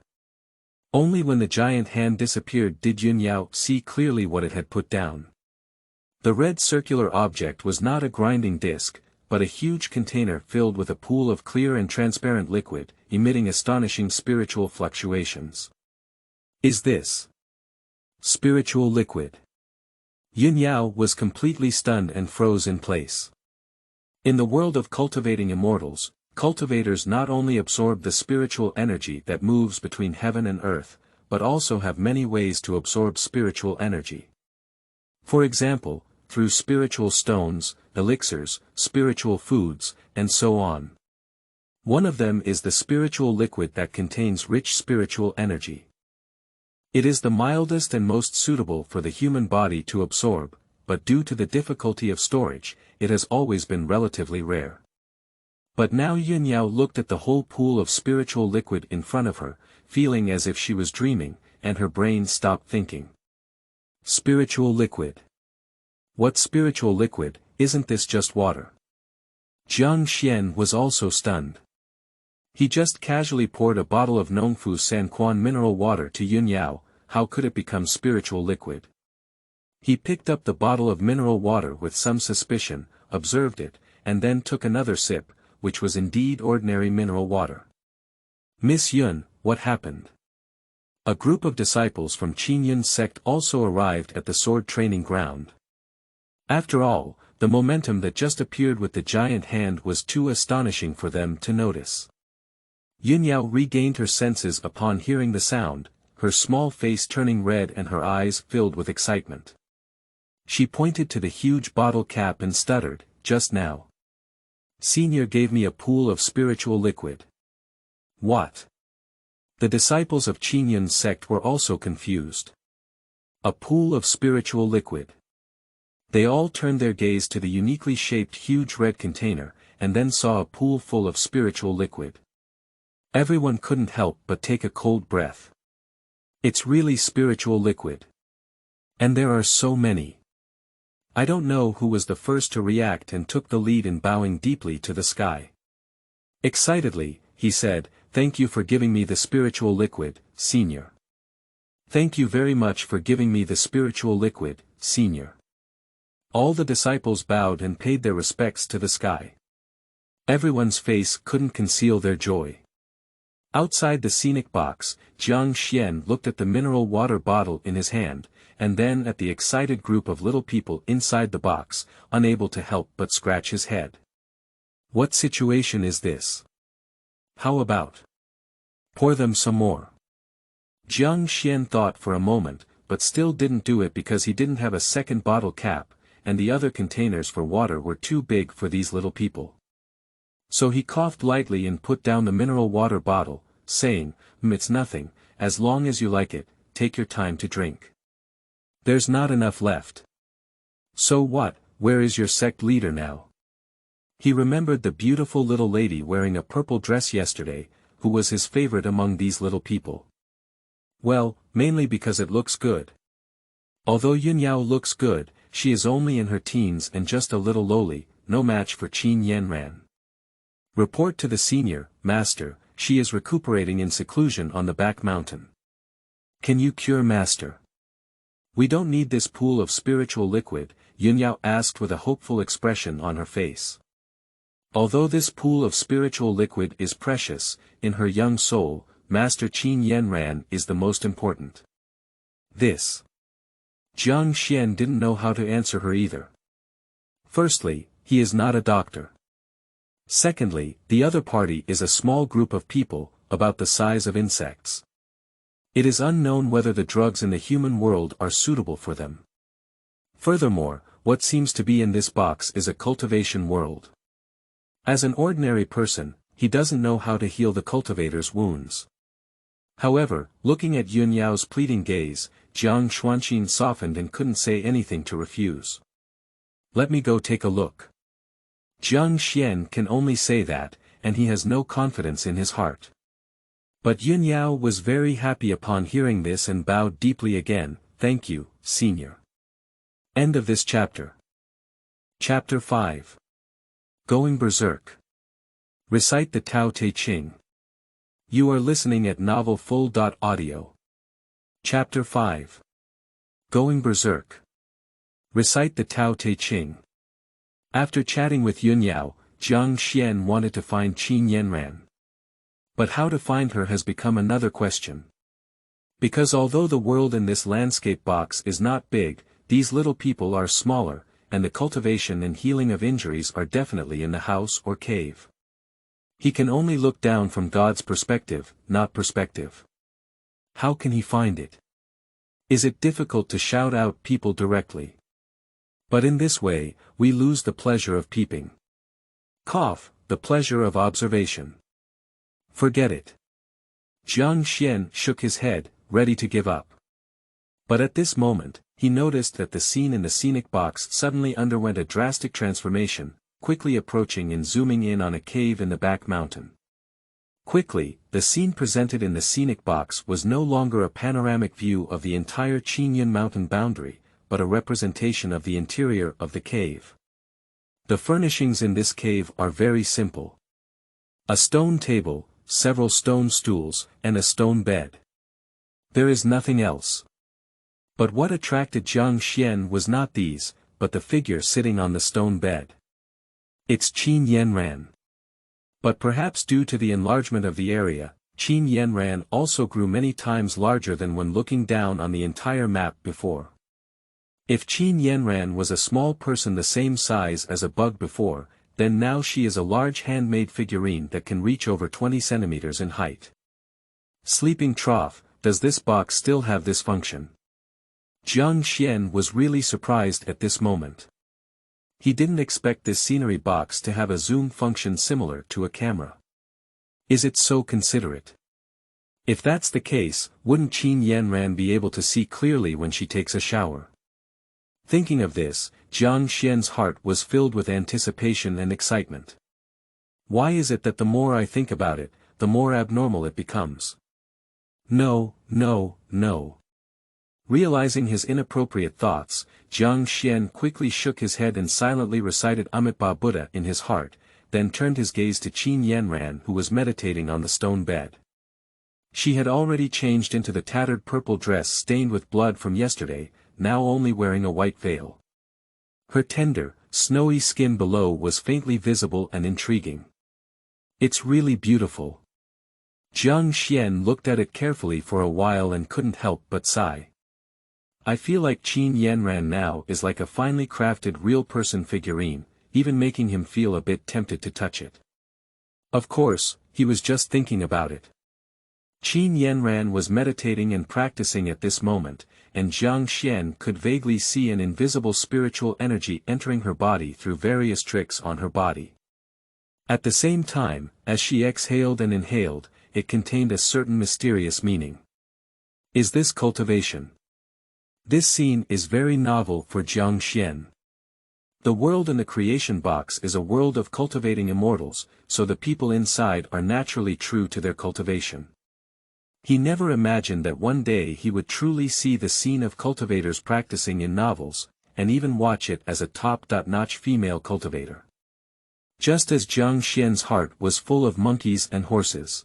Only when the giant hand disappeared did Yunyao see clearly what it had put down. The red circular object was not a grinding disc, but a huge container filled with a pool of clear and transparent liquid, emitting astonishing spiritual fluctuations. Is this spiritual liquid? Yunyao was completely stunned and froze in place. In the world of cultivating immortals, cultivators not only absorb the spiritual energy that moves between heaven and earth, but also have many ways to absorb spiritual energy. For example, through spiritual stones, elixirs, spiritual foods, and so on. One of them is the spiritual liquid that contains rich spiritual energy. It is the mildest and most suitable for the human body to absorb, but due to the difficulty of storage, it has always been relatively rare. But now Yunyao looked at the whole pool of spiritual liquid in front of her, feeling as if she was dreaming, and her brain stopped thinking. Spiritual liquid. What spiritual liquid? Isn't this just water? Jiang Xuan was also stunned. He just casually poured a bottle of Nongfu Sanquan mineral water to Yunyao. How could it become spiritual liquid? He picked up the bottle of mineral water with some suspicion, observed it, and then took another sip, which was indeed ordinary mineral water. "Miss Yun, what happened?" A group of disciples from Qingyun Sect also arrived at the sword training ground. After all, the momentum that just appeared with the giant hand was too astonishing for them to notice. Yunyao regained her senses upon hearing the sound, her small face turning red and her eyes filled with excitement. She pointed to the huge bottle cap and stuttered, "Just now. Senior gave me a pool of spiritual liquid." What? The disciples of Qingyun Sect were also confused. A pool of spiritual liquid. They all turned their gaze to the uniquely shaped huge red container, and then saw a pool full of spiritual liquid. Everyone couldn't help but take a cold breath. It's really spiritual liquid. And there are so many. I don't know who was the first to react and took the lead in bowing deeply to the sky. Excitedly, he said, "Thank you for giving me the spiritual liquid, Senior. Thank you very much for giving me the spiritual liquid, Senior." All the disciples bowed and paid their respects to the sky. Everyone's face couldn't conceal their joy. Outside the scenic box, Jiang Xuan looked at the mineral water bottle in his hand, and then at the excited group of little people inside the box, unable to help but scratch his head. What situation is this? How about pour them some more? Jiang Xuan thought for a moment, but still didn't do it because he didn't have a second bottle cap, and the other containers for water were too big for these little people. So he coughed lightly and put down the mineral water bottle, saying, "It's nothing, as long as you like it, take your time to drink. There's not enough left." "So what, where is your sect leader now?" He remembered the beautiful little lady wearing a purple dress yesterday, who was his favorite among these little people. "Well, mainly because it looks good. Although Yunyao looks good, she is only in her teens and just a little lowly," no match for Qin Yanran. Report to the senior, master, she is recuperating in seclusion on the back mountain. Can you cure master? We don't need this pool of spiritual liquid, Yunyao asked with a hopeful expression on her face. Although this pool of spiritual liquid is precious, in her young soul, Master Qin Yanran is the most important. This. Jiang Xuan didn't know how to answer her either. Firstly, he is not a doctor. Secondly, the other party is a small group of people, about the size of insects. It is unknown whether the drugs in the human world are suitable for them. Furthermore, what seems to be in this box is a cultivation world. As an ordinary person, he doesn't know how to heal the cultivator's wounds. However, looking at Yunyao's pleading gaze, Jiang Xuan softened and couldn't say anything to refuse. Let me go take a look. Jiang Xuan can only say that, and he has no confidence in his heart. But Yunyao was very happy upon hearing this and bowed deeply again. Thank you, senior. End of this chapter. Chapter 5. Going Berserk. Recite the Tao Te Ching. You are listening at novelfull.audio. Chapter 5. Going Berserk. Recite the Tao Te Ching. After chatting with Yunyao, Jiang Xuan wanted to find Qin Yanran. But how to find her has become another question. Because although the world in this landscape box is not big, these little people are smaller, and the cultivation and healing of injuries are definitely in the house or cave. He can only look down from God's perspective, not perspective. How can he find it? Is it difficult to shout out people directly? But in this way, we lose the pleasure of peeping. Cough, the pleasure of observation. Forget it. Jiang Xuan shook his head, ready to give up. But at this moment, he noticed that the scene in the scenic box suddenly underwent a drastic transformation, quickly approaching and zooming in on a cave in the back mountain. Quickly, the scene presented in the scenic box was no longer a panoramic view of the entire Qingyun mountain boundary, but a representation of the interior of the cave. The furnishings in this cave are very simple. A stone table, several stone stools, and a stone bed. There is nothing else. But what attracted Jiang Xuan was not these, but the figure sitting on the stone bed. It's Qin Yanran. But perhaps due to the enlargement of the area, Qin Yanran also grew many times larger than when looking down on the entire map before. If Qin Yanran was a small person the same size as a bug before, then now she is a large handmade figurine that can reach over 20 centimeters in height. Sleeping trough, does this box still have this function? Jiang Xuan was really surprised at this moment. He didn't expect this scenery box to have a zoom function similar to a camera. Is it so considerate? If that's the case, wouldn't Qin Yanran be able to see clearly when she takes a shower? Thinking of this, Jiang Xuan's heart was filled with anticipation and excitement. Why is it that the more I think about it, the more abnormal it becomes? No, no, no. Realizing his inappropriate thoughts, Jiang Xuan quickly shook his head and silently recited Amitabha Buddha in his heart, then turned his gaze to Qin Yanran who was meditating on the stone bed. She had already changed into the tattered purple dress stained with blood from yesterday, now only wearing a white veil. Her tender, snowy skin below was faintly visible and intriguing. It's really beautiful. Jiang Xuan looked at it carefully for a while and couldn't help but sigh. I feel like Qin Yanran now is like a finely crafted real person figurine, even making him feel a bit tempted to touch it. Of course, he was just thinking about it. Qin Yanran was meditating and practicing at this moment, and Jiang Xuan could vaguely see an invisible spiritual energy entering her body through various tricks on her body. At the same time, as she exhaled and inhaled, it contained a certain mysterious meaning. Is this cultivation? This scene is very novel for Jiang Xuan. The world in the creation box is a world of cultivating immortals, so the people inside are naturally true to their cultivation. He never imagined that one day he would truly see the scene of cultivators practicing in novels, and even watch it as a top-notch female cultivator. just as Jiang Xuan's heart was full of monkeys and horses.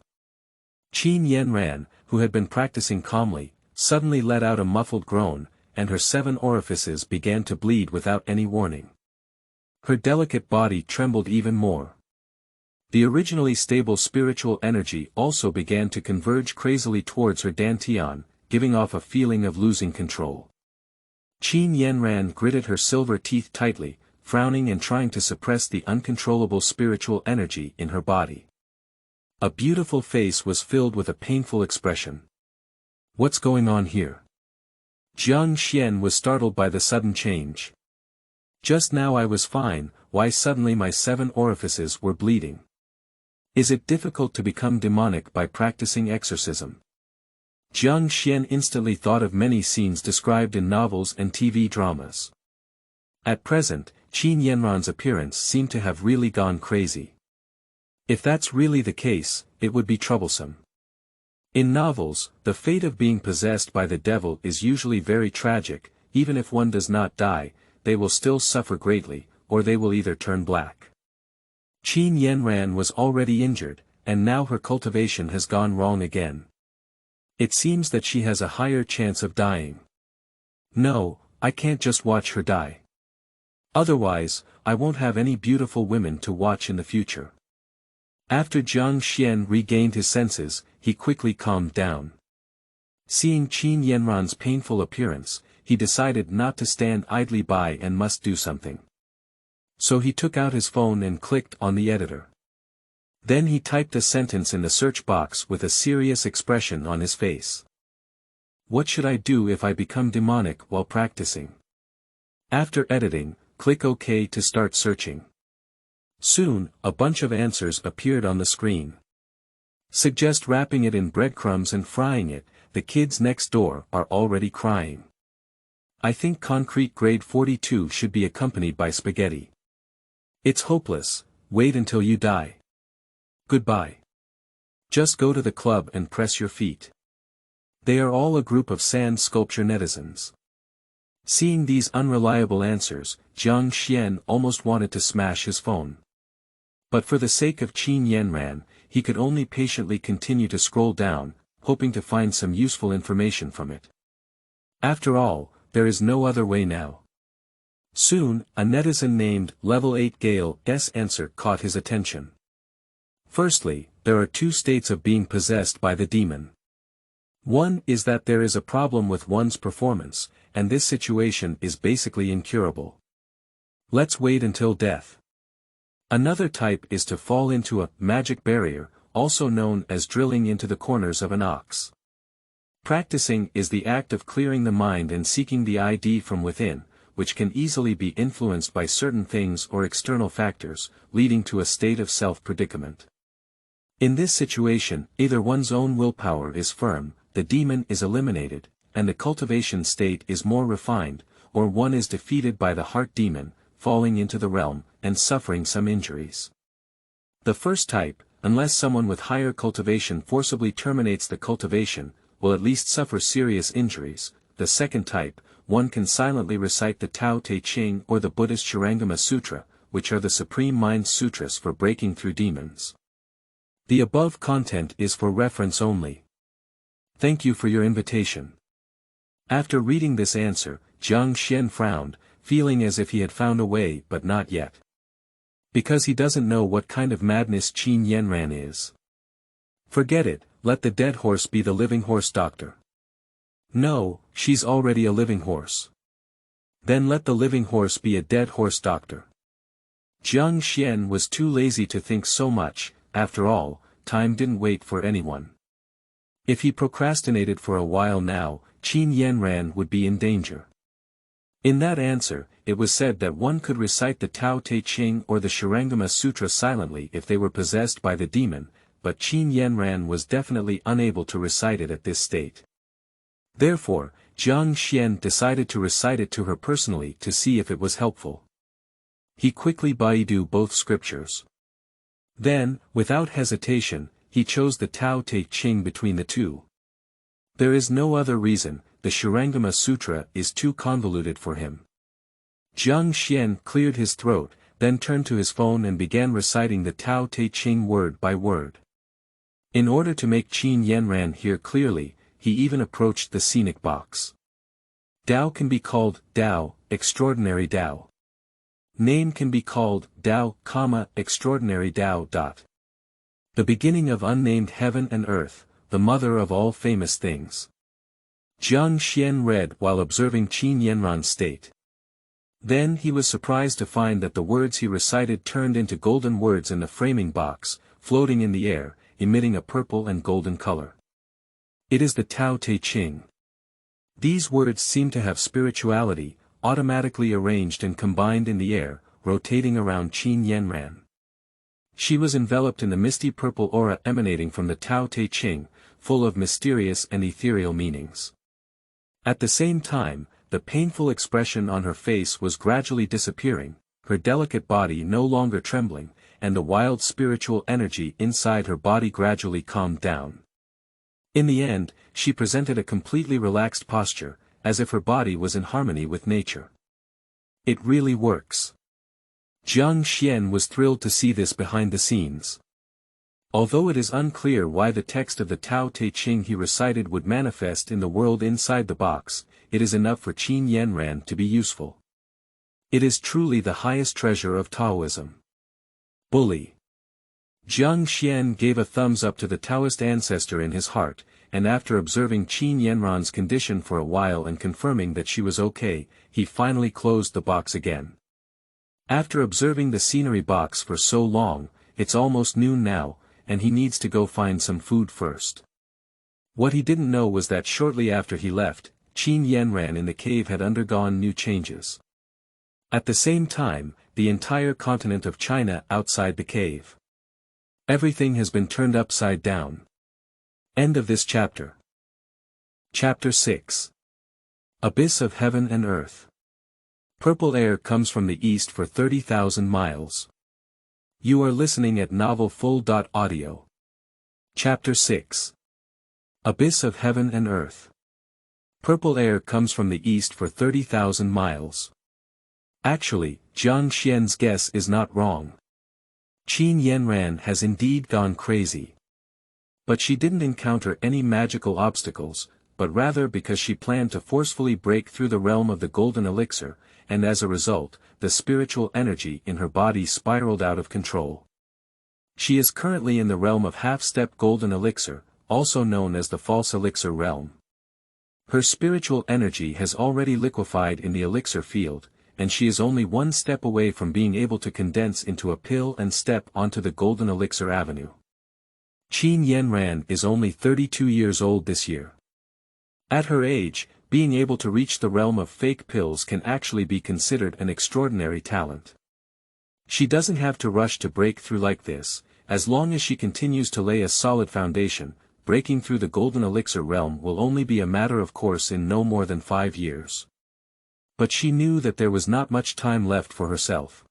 Qin Yanran, who had been practicing calmly, suddenly let out a muffled groan, and her 7 orifices began to bleed without any warning. Her delicate body trembled even more. The originally stable spiritual energy also began to converge crazily towards her dantian, giving off a feeling of losing control. Qin Yanran gritted her silver teeth tightly, frowning and trying to suppress the uncontrollable spiritual energy in her body. A beautiful face was filled with a painful expression. What's going on here? Jiang Xuan was startled by the sudden change. Just now I was fine, why suddenly my 7 orifices were bleeding? Is it difficult to become demonic by practicing exorcism? Jiang Xuan instantly thought of many scenes described in novels and TV dramas. At present, Qin Yanran's appearance seemed to have really gone crazy. If that's really the case, it would be troublesome. In novels, the fate of being possessed by the devil is usually very tragic. Even if one does not die, they will still suffer greatly, or they will either turn black. Qin Yanran was already injured, and now her cultivation has gone wrong again. It seems that she has a higher chance of dying. No, I can't just watch her die. Otherwise, I won't have any beautiful women to watch in the future. After Jiang Xuan regained his senses, he quickly calmed down. Seeing Qin Yanran's painful appearance, he decided not to stand idly by and must do something. So he took out his phone and clicked on the editor. Then he typed a sentence in the search box with a serious expression on his face. What should I do if I become demonic while practicing? After editing, click OK to start searching. Soon, a bunch of answers appeared on the screen. Suggest wrapping it in breadcrumbs and frying it, the kids next door are already crying. I think concrete grade 42 should be accompanied by spaghetti. It's hopeless, wait until you die. Goodbye. Just go to the club and press your feet. They are all a group of sand sculpture netizens. Seeing these unreliable answers, Jiang Xuan almost wanted to smash his phone. But for the sake of Qin Yanran, he could only patiently continue to scroll down, hoping to find some useful information from it. After all, there is no other way now. Soon, a netizen named Level 8 Gale's answer caught his attention. Firstly, there are 2 states of being possessed by the demon. One is that there is a problem with one's performance, and this situation is basically incurable. Let's wait until death. Another type is to fall into a magic barrier, also known as drilling into the corners of an ox. Practicing is the act of clearing the mind and seeking the ID from within, which can easily be influenced by certain things or external factors, leading to a state of self-predicament. In this situation, either one's own willpower is firm, the demon is eliminated, and the cultivation state is more refined, or one is defeated by the heart demon, falling into the realm, and suffering some injuries. The first type, unless someone with higher cultivation forcibly terminates the cultivation, will at least suffer serious injuries. The second type, one can silently recite the Tao Te Ching or the Buddhist Shurangama Sutra, which are the supreme mind sutras for breaking through demons. The above content is for reference only. Thank you for your invitation. After reading this answer, Jiang Xuan frowned, feeling as if he had found a way but not yet. Because he doesn't know what kind of madness Qin Yanran is. Forget it, let the dead horse be the living horse doctor. No, she's already a living horse. Then let the living horse be a dead horse doctor. Jiang Xuan was too lazy to think so much. After all, time didn't wait for anyone. If he procrastinated for a while now, Qin Yanran would be in danger. In that answer, it was said that one could recite the Tao Te Ching or the Shurangama Sutra silently if they were possessed by the demon, but Qin Yanran was definitely unable to recite it at this state. Therefore, Jiang Xuan decided to recite it to her personally to see if it was helpful. He quickly baidu both scriptures. Then, without hesitation, he chose the Tao Te Ching between the two. There is no other reason, the Shurangama Sutra is too convoluted for him. Jiang Xuan cleared his throat, then turned to his phone and began reciting the Tao Te Ching word by word. In order to make Qin Yanran hear clearly, he even approached the scenic box. Dao can be called Dao, extraordinary Dao. Name can be called Dao, extraordinary Dao. The beginning of unnamed heaven and earth, the mother of all famous things. Jiang Xuan read while observing Qin Yanran's state. Then he was surprised to find that the words he recited turned into golden words in the framing box, floating in the air, emitting a purple and golden color. It is the Tao Te Ching. These words seem to have spirituality, automatically arranged and combined in the air, rotating around Qin Yanran. She was enveloped in the misty purple aura emanating from the Tao Te Ching, full of mysterious and ethereal meanings. At the same time, the painful expression on her face was gradually disappearing, her delicate body no longer trembling, and the wild spiritual energy inside her body gradually calmed down. In the end, she presented a completely relaxed posture, as if her body was in harmony with nature. It really works. Jiang Xuan was thrilled to see this behind the scenes. Although it is unclear why the text of the Tao Te Ching he recited would manifest in the world inside the box, it is enough for Qin Yanran to be useful. It is truly the highest treasure of Taoism. Bully. Jiang Xuan gave a thumbs up to the Taoist ancestor in his heart, and after observing Qin Yanran's condition for a while and confirming that she was okay, he finally closed the box again. After observing the scenery box for so long, it's almost noon now, and he needs to go find some food first. What he didn't know was that shortly after he left, Qin Yanran in the cave had undergone new changes. At the same time, the entire continent of China outside the cave. Everything has been turned upside down. End of this chapter. Chapter 6. Abyss of Heaven and Earth. Purple air comes from the east for 30,000 miles. You are listening at novelfull.audio. Chapter 6. Abyss of Heaven and Earth. Purple air comes from the east for 30,000 miles. Actually, Jiang Xuan's guess is not wrong. Qin Yanran has indeed gone crazy. But she didn't encounter any magical obstacles, but rather because she planned to forcefully break through the realm of the golden elixir, and as a result, the spiritual energy in her body spiraled out of control. She is currently in the realm of half-step golden elixir, also known as the false elixir realm. Her spiritual energy has already liquefied in the elixir field, and she is only one step away from being able to condense into a pill and step onto the golden elixir avenue. Qin Yanran is only 32 years old this year. At her age, being able to reach the realm of fake pills can actually be considered an extraordinary talent. She doesn't have to rush to break through like this, as long as she continues to lay a solid foundation, breaking through the golden elixir realm will only be a matter of course in no more than 5 years. But she knew that there was not much time left for herself.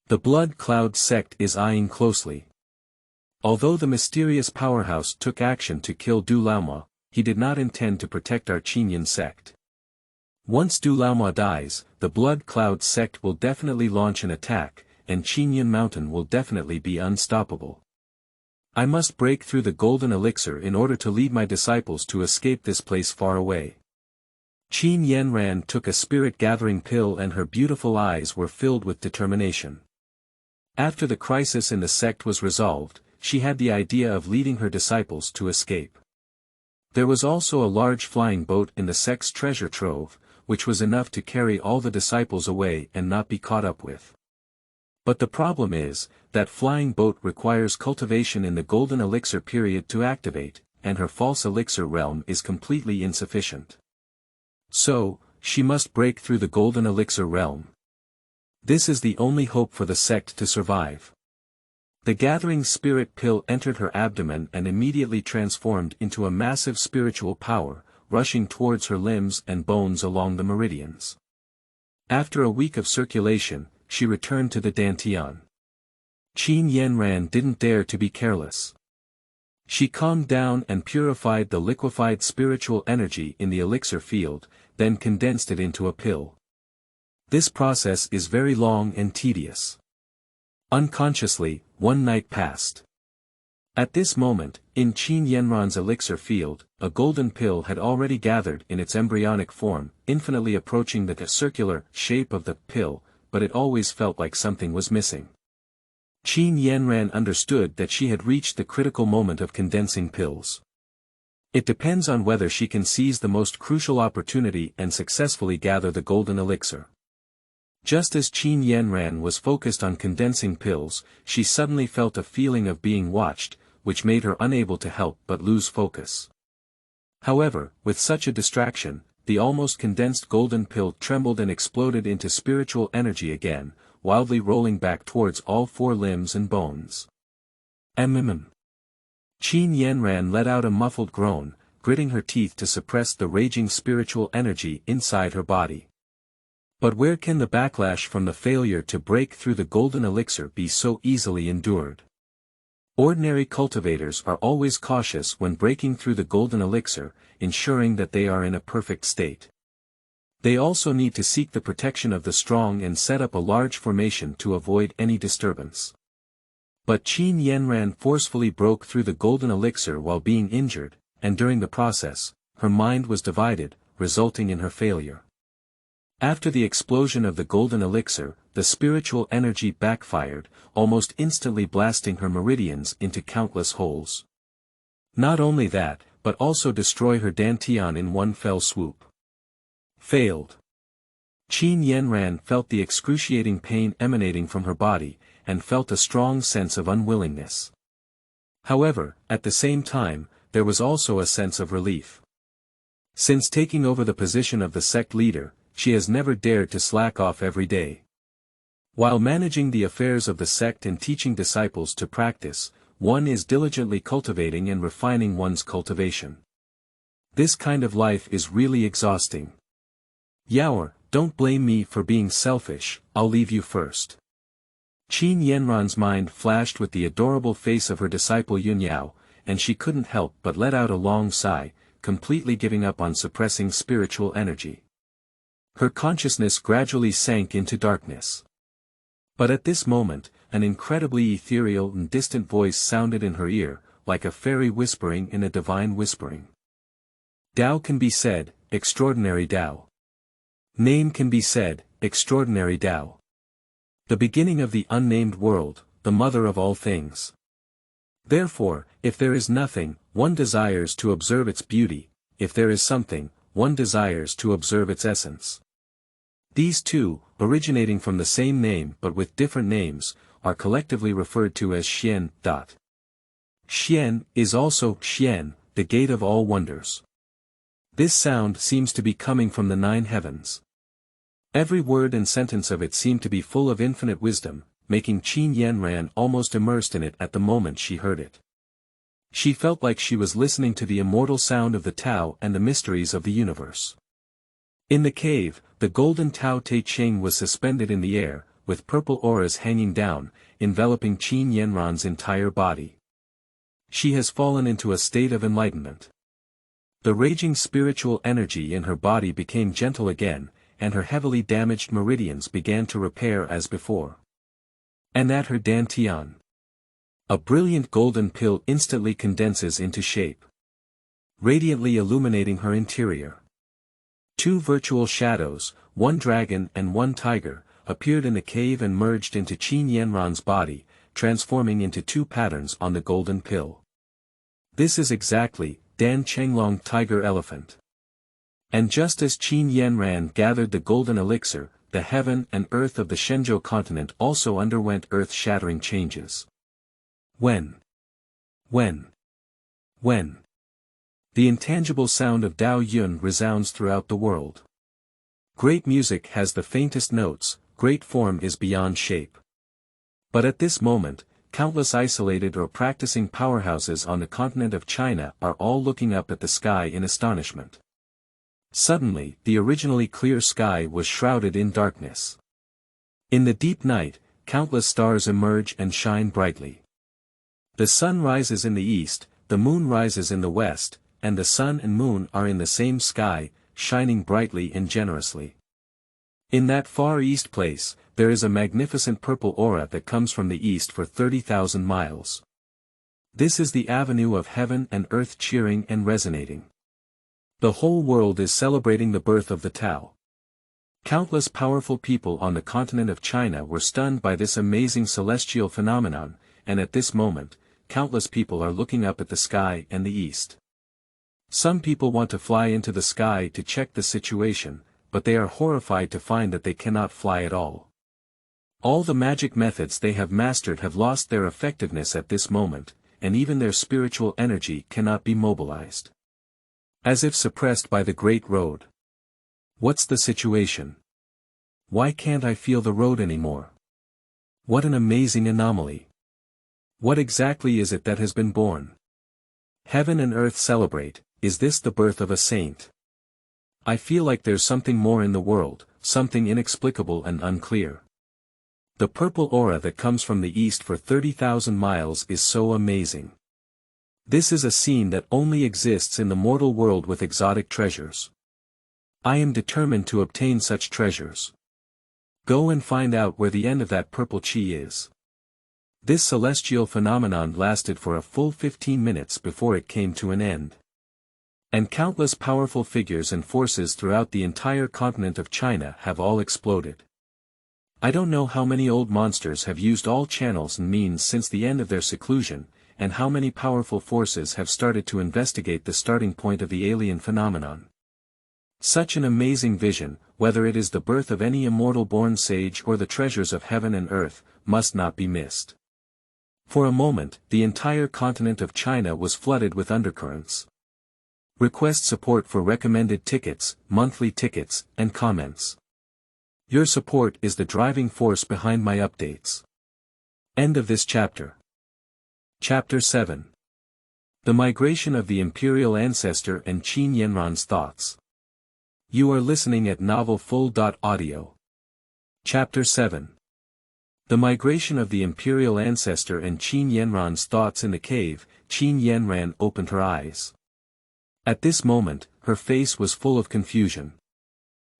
The Blood Cloud Sect is eyeing closely. Although the mysterious powerhouse took action to kill Du Laoma, he did not intend to protect our Qinyan sect. Once Du Laoma dies, the Blood Cloud Sect will definitely launch an attack, and Qinyan Mountain will definitely be unstoppable. I must break through the golden elixir in order to lead my disciples to escape this place far away. Qin Yanran took a spirit-gathering pill and her beautiful eyes were filled with determination. After the crisis in the sect was resolved, she had the idea of leading her disciples to escape. There was also a large flying boat in the sect's treasure trove, which was enough to carry all the disciples away and not be caught up with. But the problem is, that flying boat requires cultivation in the golden elixir period to activate, and her false elixir realm is completely insufficient. So, she must break through the golden elixir realm. This is the only hope for the sect to survive. The gathering spirit pill entered her abdomen and immediately transformed into a massive spiritual power, rushing towards her limbs and bones along the meridians. After a week of circulation, she returned to the Dantian. Qin Yanran didn't dare to be careless. She calmed down and purified the liquefied spiritual energy in the elixir field, then condensed it into a pill. This process is very long and tedious. Unconsciously, one night passed. At this moment, in Qin Yanran's elixir field, a golden pill had already gathered in its embryonic form, infinitely approaching the circular shape of the pill, but it always felt like something was missing. Qin Yanran understood that she had reached the critical moment of condensing pills. It depends on whether she can seize the most crucial opportunity and successfully gather the golden elixir. Just as Qin Yanran was focused on condensing pills, she suddenly felt a feeling of being watched, which made her unable to help but lose focus. However, with such a distraction, the almost condensed golden pill trembled and exploded into spiritual energy again, wildly rolling back towards all four limbs and bones. Qin Yanran let out a muffled groan, gritting her teeth to suppress the raging spiritual energy inside her body. But where can the backlash from the failure to break through the golden elixir be so easily endured? Ordinary cultivators are always cautious when breaking through the golden elixir, ensuring that they are in a perfect state. They also need to seek the protection of the strong and set up a large formation to avoid any disturbance. But Qin Yanran forcefully broke through the golden elixir while being injured, and during the process, her mind was divided, resulting in her failure. After the explosion of the golden elixir, the spiritual energy backfired, almost instantly blasting her meridians into countless holes. Not only that, but also destroy her dantian in one fell swoop. Failed. Qin Yanran felt the excruciating pain emanating from her body, and felt a strong sense of unwillingness. However, at the same time, there was also a sense of relief. Since taking over the position of the sect leader, she has never dared to slack off every day. While managing the affairs of the sect and teaching disciples to practice, one is diligently cultivating and refining one's cultivation. This kind of life is really exhausting. Yaoer, don't blame me for being selfish, I'll leave you first. Qin Yanran's mind flashed with the adorable face of her disciple Yunyao, and she couldn't help but let out a long sigh, completely giving up on suppressing spiritual energy. Her consciousness gradually sank into darkness. But at this moment, an incredibly ethereal and distant voice sounded in her ear, like a fairy whispering in a divine whispering. Tao can be said, extraordinary Tao. Name can be said, extraordinary Tao. The beginning of the unnamed world, the mother of all things. Therefore, if there is nothing, one desires to observe its beauty, if there is something, one desires to observe its essence. These two, originating from the same name but with different names, are collectively referred to as Xian. Xian is also Xian, the gate of all wonders. This sound seems to be coming from the 9 heavens. Every word and sentence of it seemed to be full of infinite wisdom, making Qin Yanran almost immersed in it at the moment she heard it. She felt like she was listening to the immortal sound of the Tao and the mysteries of the universe. In the cave, the golden Tao Te Ching was suspended in the air, with purple auras hanging down, enveloping Qin Yanran's entire body. She has fallen into a state of enlightenment. The raging spiritual energy in her body became gentle again, and her heavily damaged meridians began to repair as before. And at her dantian, a brilliant golden pill instantly condenses into shape, radiantly illuminating her interior. 2 virtual shadows, one dragon and one tiger, appeared in the cave and merged into Qin Yanran's body, transforming into 2 patterns on the golden pill. This is exactly, Dan Chenglong Tiger Elephant. And just as Qin Yanran gathered the golden elixir, the heaven and earth of the Shenzhou continent also underwent earth-shattering changes. When? The intangible sound of Dao Yun resounds throughout the world. Great music has the faintest notes, great form is beyond shape. But at this moment, countless isolated or practicing powerhouses on the continent of China are all looking up at the sky in astonishment. Suddenly, the originally clear sky was shrouded in darkness. In the deep night, countless stars emerge and shine brightly. The sun rises in the east, the moon rises in the west, and the sun and moon are in the same sky, shining brightly and generously. In that far east place, there is a magnificent purple aura that comes from the east for 30,000 miles. This is the avenue of heaven and earth cheering and resonating. The whole world is celebrating the birth of the Tao. Countless powerful people on the continent of China were stunned by this amazing celestial phenomenon, and at this moment, countless people are looking up at the sky and the east. Some people want to fly into the sky to check the situation, but they are horrified to find that they cannot fly at all. All the magic methods they have mastered have lost their effectiveness at this moment, and even their spiritual energy cannot be mobilized. As if suppressed by the Great Road. What's the situation? Why can't I feel the road anymore? What an amazing anomaly. What exactly is it that has been born? Heaven and earth celebrate, is this the birth of a saint? I feel like there's something more in the world, something inexplicable and unclear. The purple aura that comes from the east for 30,000 miles is so amazing. This is a scene that only exists in the mortal world with exotic treasures. I am determined to obtain such treasures. Go and find out where the end of that purple chi is. This celestial phenomenon lasted for a full 15 minutes before it came to an end. And countless powerful figures and forces throughout the entire continent of China have all exploded. I don't know how many old monsters have used all channels and means since the end of their seclusion, and how many powerful forces have started to investigate the starting point of the alien phenomenon. Such an amazing vision, whether it is the birth of any immortal born sage or the treasures of heaven and earth, must not be missed. For a moment, the entire continent of China was flooded with undercurrents. Request support for recommended tickets, monthly tickets, and comments. Your support is the driving force behind my updates. End of this chapter. Chapter 7. The Migration of the Imperial Ancestor and Qin Yanran's Thoughts. You are listening at novelfull.audio. Chapter 7. The Migration of the Imperial Ancestor and Qin Yanran's Thoughts. In the cave, Qin Yanran opened her eyes. At this moment, her face was full of confusion.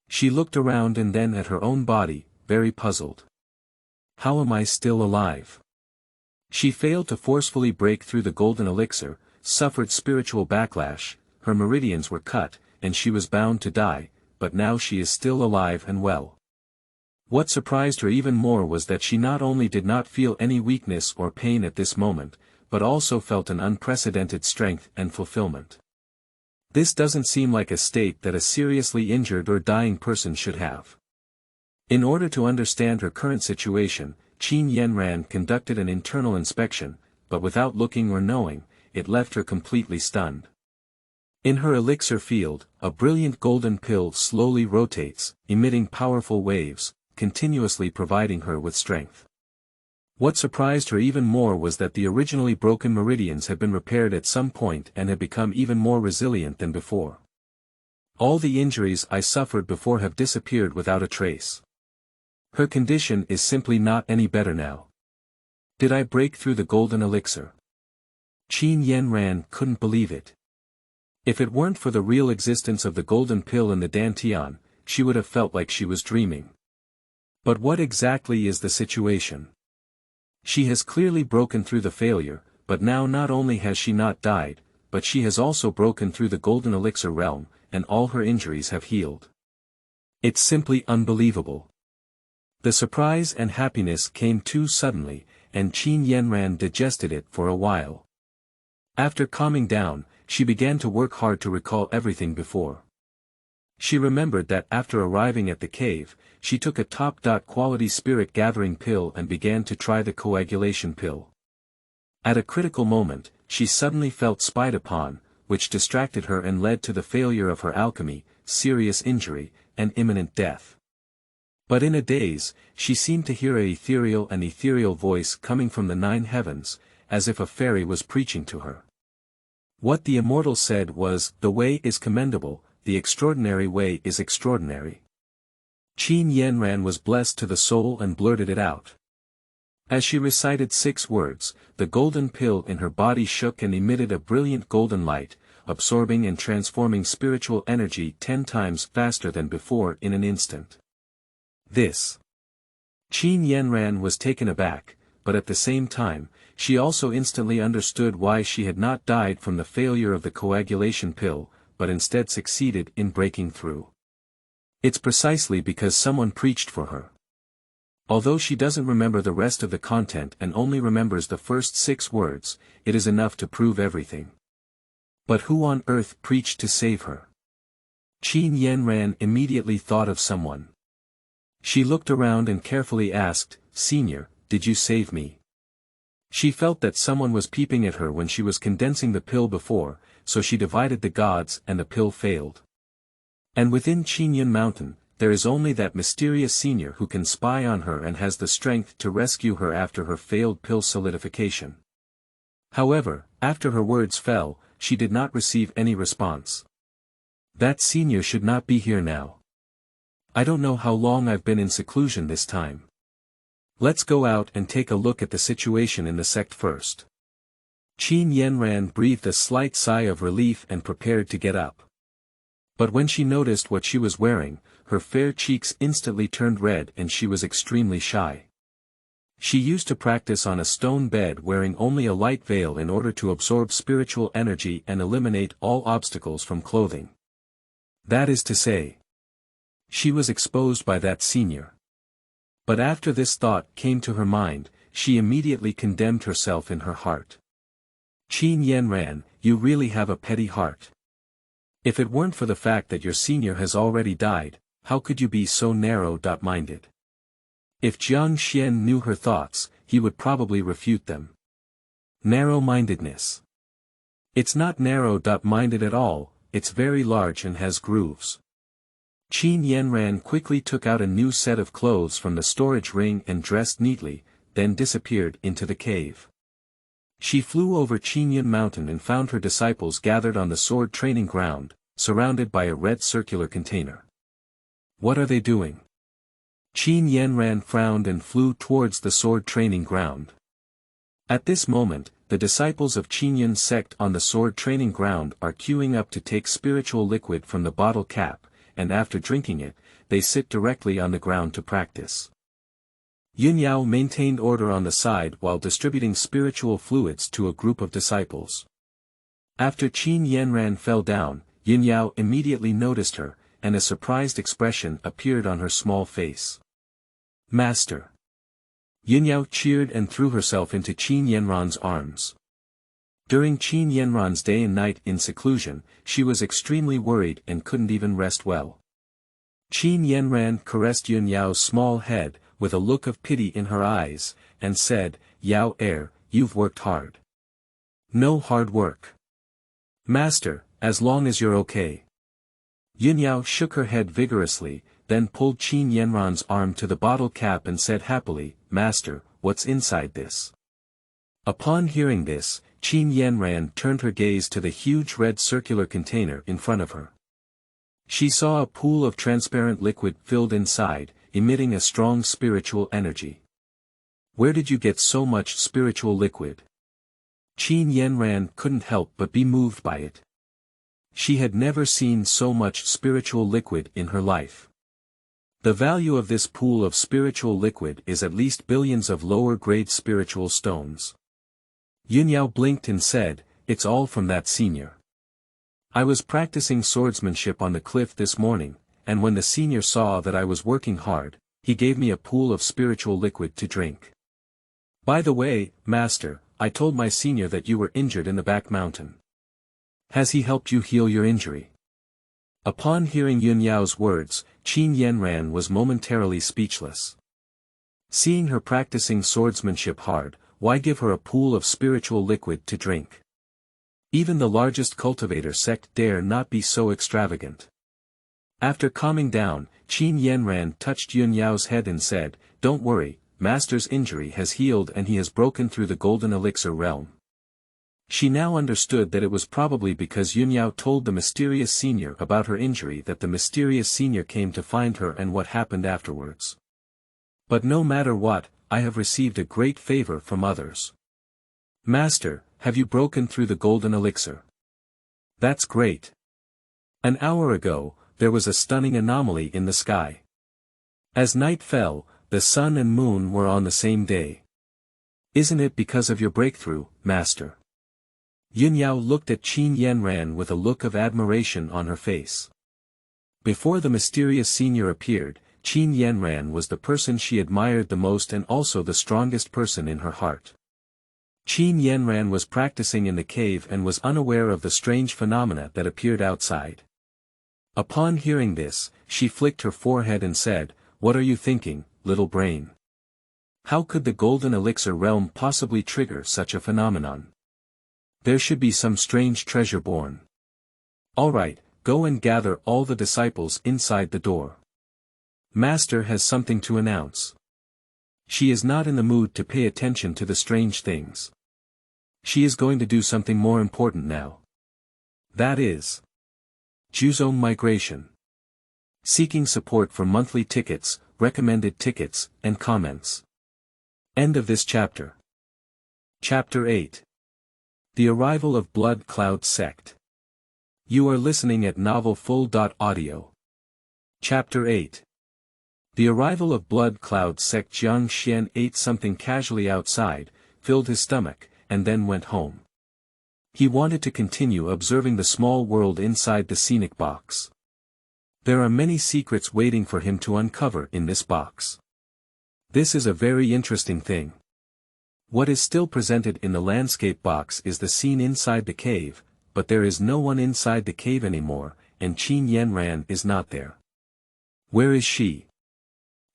She looked around and then at her own body, very puzzled. How am I still alive? She failed to forcefully break through the golden elixir, suffered spiritual backlash, her meridians were cut, and she was bound to die, but now she is still alive and well. What surprised her even more was that she not only did not feel any weakness or pain at this moment, but also felt an unprecedented strength and fulfillment. This doesn't seem like a state that a seriously injured or dying person should have. In order to understand her current situation, Qin Yanran conducted an internal inspection, but without looking or knowing, it left her completely stunned. In her elixir field, a brilliant golden pill slowly rotates, emitting powerful waves, continuously providing her with strength. What surprised her even more was that the originally broken meridians had been repaired at some point and had become even more resilient than before. All the injuries I suffered before have disappeared without a trace. Her condition is simply not any better now. Did I break through the golden elixir? Qin Yanran couldn't believe it. If it weren't for the real existence of the golden pill in the Dantian, she would have felt like she was dreaming. But what exactly is the situation? She has clearly broken through the failure, but now not only has she not died, but she has also broken through the golden elixir realm, and all her injuries have healed. It's simply unbelievable. The surprise and happiness came too suddenly, and Qin Yanran digested it for a while. After calming down, she began to work hard to recall everything before. She remembered that after arriving at the cave, she took a top-quality spirit-gathering pill and began to try the coagulation pill. At a critical moment, she suddenly felt spied upon, which distracted her and led to the failure of her alchemy, serious injury, and imminent death. But in a daze, she seemed to hear an ethereal voice coming from the 9 heavens, as if a fairy was preaching to her. What the immortal said was, "The way is commendable, the extraordinary way is extraordinary." Qin Yanran was blessed to the soul and blurted it out. As she recited 6 words, the golden pill in her body shook and emitted a brilliant golden light, absorbing and transforming spiritual energy 10 times faster than before in an instant. This. Qin Yanran was taken aback, but at the same time, she also instantly understood why she had not died from the failure of the coagulation pill, but instead succeeded in breaking through. It's precisely because someone preached for her. Although she doesn't remember the rest of the content and only remembers the first 6 words, it is enough to prove everything. But who on earth preached to save her? Qin Yanran immediately thought of someone. She looked around and carefully asked, "Senior, did you save me?" She felt that someone was peeping at her when she was condensing the pill before, so she divided the gods and the pill failed. And within Qingyun Mountain, there is only that mysterious senior who can spy on her and has the strength to rescue her after her failed pill solidification. However, after her words fell, she did not receive any response. That senior should not be here now. I don't know how long I've been in seclusion this time. Let's go out and take a look at the situation in the sect first. Qin Yanran breathed a slight sigh of relief and prepared to get up. But when she noticed what she was wearing, her fair cheeks instantly turned red and she was extremely shy. She used to practice on a stone bed wearing only a light veil in order to absorb spiritual energy and eliminate all obstacles from clothing. That is to say, she was exposed by that senior. But after this thought came to her mind, she immediately condemned herself in her heart. Qin Yanran, you really have a petty heart. If it weren't for the fact that your senior has already died, how could you be so narrow-minded? If Jiang Xuan knew her thoughts, he would probably refute them. Narrow-mindedness. It's not narrow-minded at all, it's very large and has grooves. Qin Yanran quickly took out a new set of clothes from the storage ring and dressed neatly, then disappeared into the cave. She flew over Qingyun Mountain and found her disciples gathered on the sword training ground, surrounded by a red circular container. What are they doing? Qin Yanran frowned and flew towards the sword training ground. At this moment, the disciples of Qingyun sect on the sword training ground are queuing up to take spiritual liquid from the bottle cap, and after drinking it, they sit directly on the ground to practice. Yunyao maintained order on the side while distributing spiritual fluids to a group of disciples. After Qin Yanran fell down, Yunyao immediately noticed her, and a surprised expression appeared on her small face. Master! Yunyao cheered and threw herself into Qin Yanran's arms. During Qin Yanran's day and night in seclusion, she was extremely worried and couldn't even rest well. Qin Yanran caressed Yunyao's small head, with a look of pity in her eyes, and said, "Yao you've worked hard." "No hard work. Master, as long as you're okay." Yunyao shook her head vigorously, then pulled Qin Yanran's arm to the bottle cap and said happily, "Master, what's inside this?" Upon hearing this, Qin Yanran turned her gaze to the huge red circular container in front of her. She saw a pool of transparent liquid filled inside, emitting a strong spiritual energy. "Where did you get so much spiritual liquid?" Qin Yanran couldn't help but be moved by it. She had never seen so much spiritual liquid in her life. The value of this pool of spiritual liquid is at least billions of lower-grade spiritual stones. Yunyao blinked and said, "It's all from that senior. I was practicing swordsmanship on the cliff this morning, and when the senior saw that I was working hard, he gave me a pool of spiritual liquid to drink. By the way, Master, I told my senior that you were injured in the back mountain. Has he helped you heal your injury?" Upon hearing Yunyao's words, Qin Yanran was momentarily speechless. Seeing her practicing swordsmanship hard, why give her a pool of spiritual liquid to drink? Even the largest cultivator sect dare not be so extravagant. After calming down, Qin Yanran touched Yunyao's head and said, "Don't worry, Master's injury has healed and he has broken through the golden elixir realm." She now understood that it was probably because Yunyao told the mysterious senior about her injury that the mysterious senior came to find her and what happened afterwards. "But no matter what, I have received a great favor from others. Master, have you broken through the golden elixir?" "That's great. An hour ago, there was a stunning anomaly in the sky. As night fell, the sun and moon were on the same day. Isn't it because of your breakthrough, Master? Yunyao looked at Qin Yanran with a look of admiration on her face. Before the mysterious senior appeared, Qin Yanran was the person she admired the most and also the strongest person in her heart. Qin Yanran was practicing in the cave and was unaware of the strange phenomena that appeared outside. Upon hearing this, she flicked her forehead and said, "What are you thinking, little brain? How could the golden elixir realm possibly trigger such a phenomenon? There should be some strange treasure born. All right, go and gather all the disciples inside the door. Master has something to announce." She is not in the mood to pay attention to the strange things. She is going to do something more important now. That is Zone migration. Seeking support for monthly tickets, recommended tickets, and comments. End of this chapter. Chapter 8. The Arrival of Blood Cloud Sect. You are listening at novelfull.audio. Chapter 8. The arrival of Blood Cloud Sect. Jiang Xuan ate something casually outside, filled his stomach, and then went home. He wanted to continue observing the small world inside the scenic box. There are many secrets waiting for him to uncover in this box. This is a very interesting thing. What is still presented in the landscape box is the scene inside the cave, but there is no one inside the cave anymore, and Qin Yanran is not there. Where is she?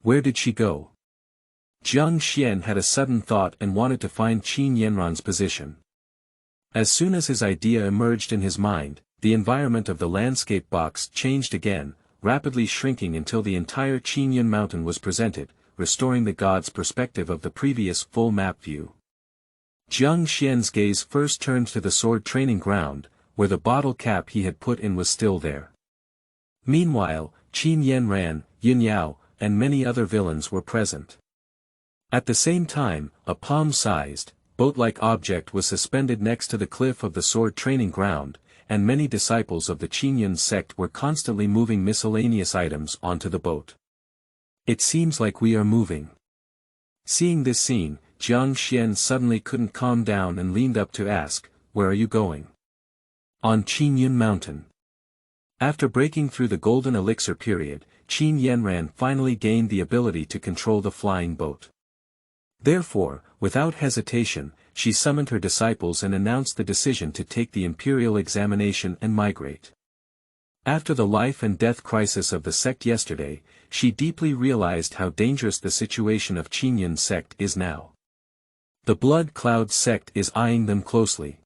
Where did she go? Jiang Xuan had a sudden thought and wanted to find Qin Yanran's position. As soon as his idea emerged in his mind, the environment of the landscape box changed again, rapidly shrinking until the entire Qingyun mountain was presented, restoring the god's perspective of the previous full map view. Jiang Xuan's gaze first turned to the sword training ground, where the bottle cap he had put in was still there. Meanwhile, Qin Yanran, Yunyao, and many other villains were present. At the same time, a palm-sized, boat-like object was suspended next to the cliff of the sword training ground, and many disciples of the Qingyun sect were constantly moving miscellaneous items onto the boat. It seems like we are moving. Seeing this scene, Jiang Xuan suddenly couldn't calm down and leaned up to ask, "Where are you going?" "On Qingyun Mountain." After breaking through the golden elixir period, Qin Yanran finally gained the ability to control the flying boat. Therefore, without hesitation, she summoned her disciples and announced the decision to take the Imperial examination and migrate. After the life and death crisis of the sect yesterday, she deeply realized how dangerous the situation of Qingyun sect is now. The Blood Cloud sect is eyeing them closely.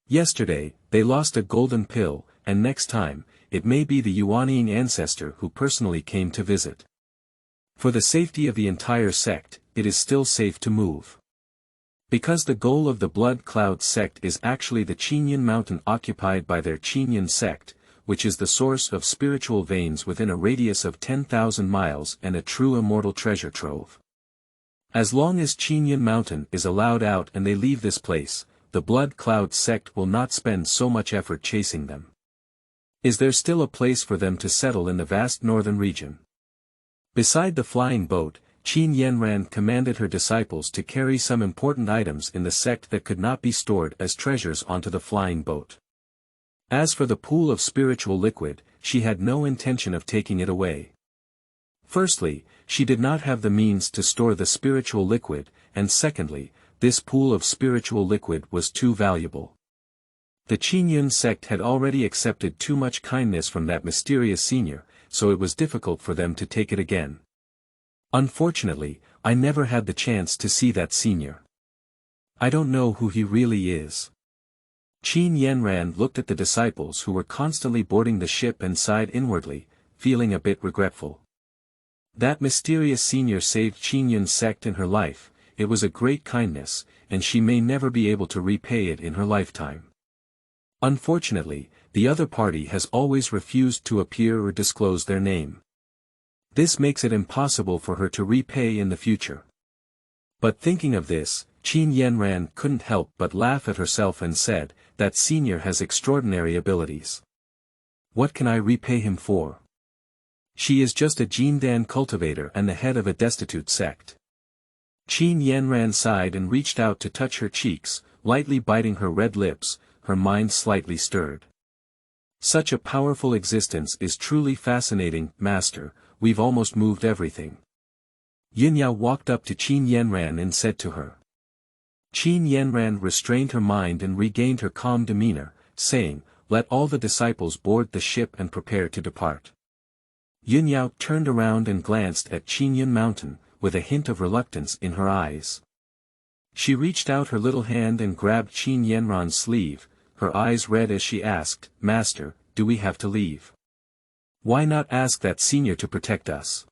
Yesterday, they lost a golden pill, and next time, it may be the Yuanying Ancestor who personally came to visit. For the safety of the entire sect, it is still safe to move. Because the goal of the Blood Cloud sect is actually the Qingyun mountain occupied by their Qingyun sect, which is the source of spiritual veins within a radius of 10,000 miles and a true immortal treasure trove. As long as Qingyun mountain is allowed out and they leave this place, the Blood Cloud sect will not spend so much effort chasing them. Is there still a place for them to settle in the vast northern region? Beside the flying boat, Qin Yanran commanded her disciples to carry some important items in the sect that could not be stored as treasures onto the flying boat. As for the pool of spiritual liquid, she had no intention of taking it away. Firstly, she did not have the means to store the spiritual liquid, and secondly, this pool of spiritual liquid was too valuable. The Qingyun sect had already accepted too much kindness from that mysterious senior, so it was difficult for them to take it again. Unfortunately, I never had the chance to see that senior. I don't know who he really is. Qin Yanran looked at the disciples who were constantly boarding the ship and sighed inwardly, feeling a bit regretful. That mysterious senior saved Qingyun sect in her life, it was a great kindness, and she may never be able to repay it in her lifetime. Unfortunately, the other party has always refused to appear or disclose their name. This makes it impossible for her to repay in the future. But thinking of this, Qin Yanran couldn't help but laugh at herself and said, "That senior has extraordinary abilities. What can I repay him for?" She is just a Jindan cultivator and the head of a destitute sect. Qin Yanran sighed and reached out to touch her cheeks, lightly biting her red lips, her mind slightly stirred. Such a powerful existence is truly fascinating, Master, we've almost moved everything. Yunyao walked up to Qin Yanran and said to her. Qin Yanran restrained her mind and regained her calm demeanor, saying, let all the disciples board the ship and prepare to depart. Yunyao turned around and glanced at Qingyun Mountain, with a hint of reluctance in her eyes. She reached out her little hand and grabbed Qin Yanran's sleeve, her eyes red as she asked, Master, do we have to leave? Why not ask that senior to protect us?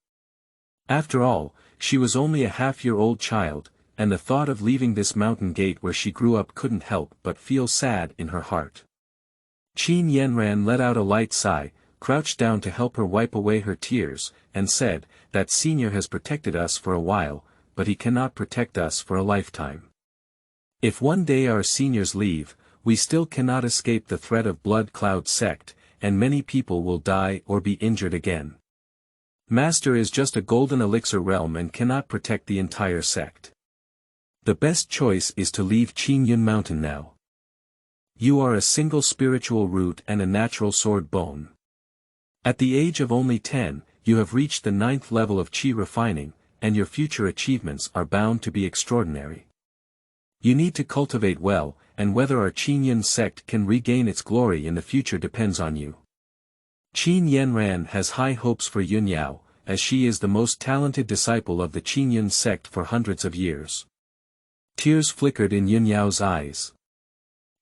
After all, she was only a half-year-old child, and the thought of leaving this mountain gate where she grew up couldn't help but feel sad in her heart. Qin Yanran let out a light sigh, crouched down to help her wipe away her tears, and said, that senior has protected us for a while, but he cannot protect us for a lifetime. If one day our seniors leave, we still cannot escape the threat of Blood Cloud Sect, and many people will die or be injured again. Master is just a golden elixir realm and cannot protect the entire sect. The best choice is to leave Qingyun Mountain now. You are a single spiritual root and a natural sword bone. At the age of only 10, you have reached the 9th level of Qi refining, and your future achievements are bound to be extraordinary. You need to cultivate well, and whether our Qingyun sect can regain its glory in the future depends on you. Qin Yanran has high hopes for Yunyao, as she is the most talented disciple of the Qingyun sect for hundreds of years. Tears flickered in Yunyao's eyes.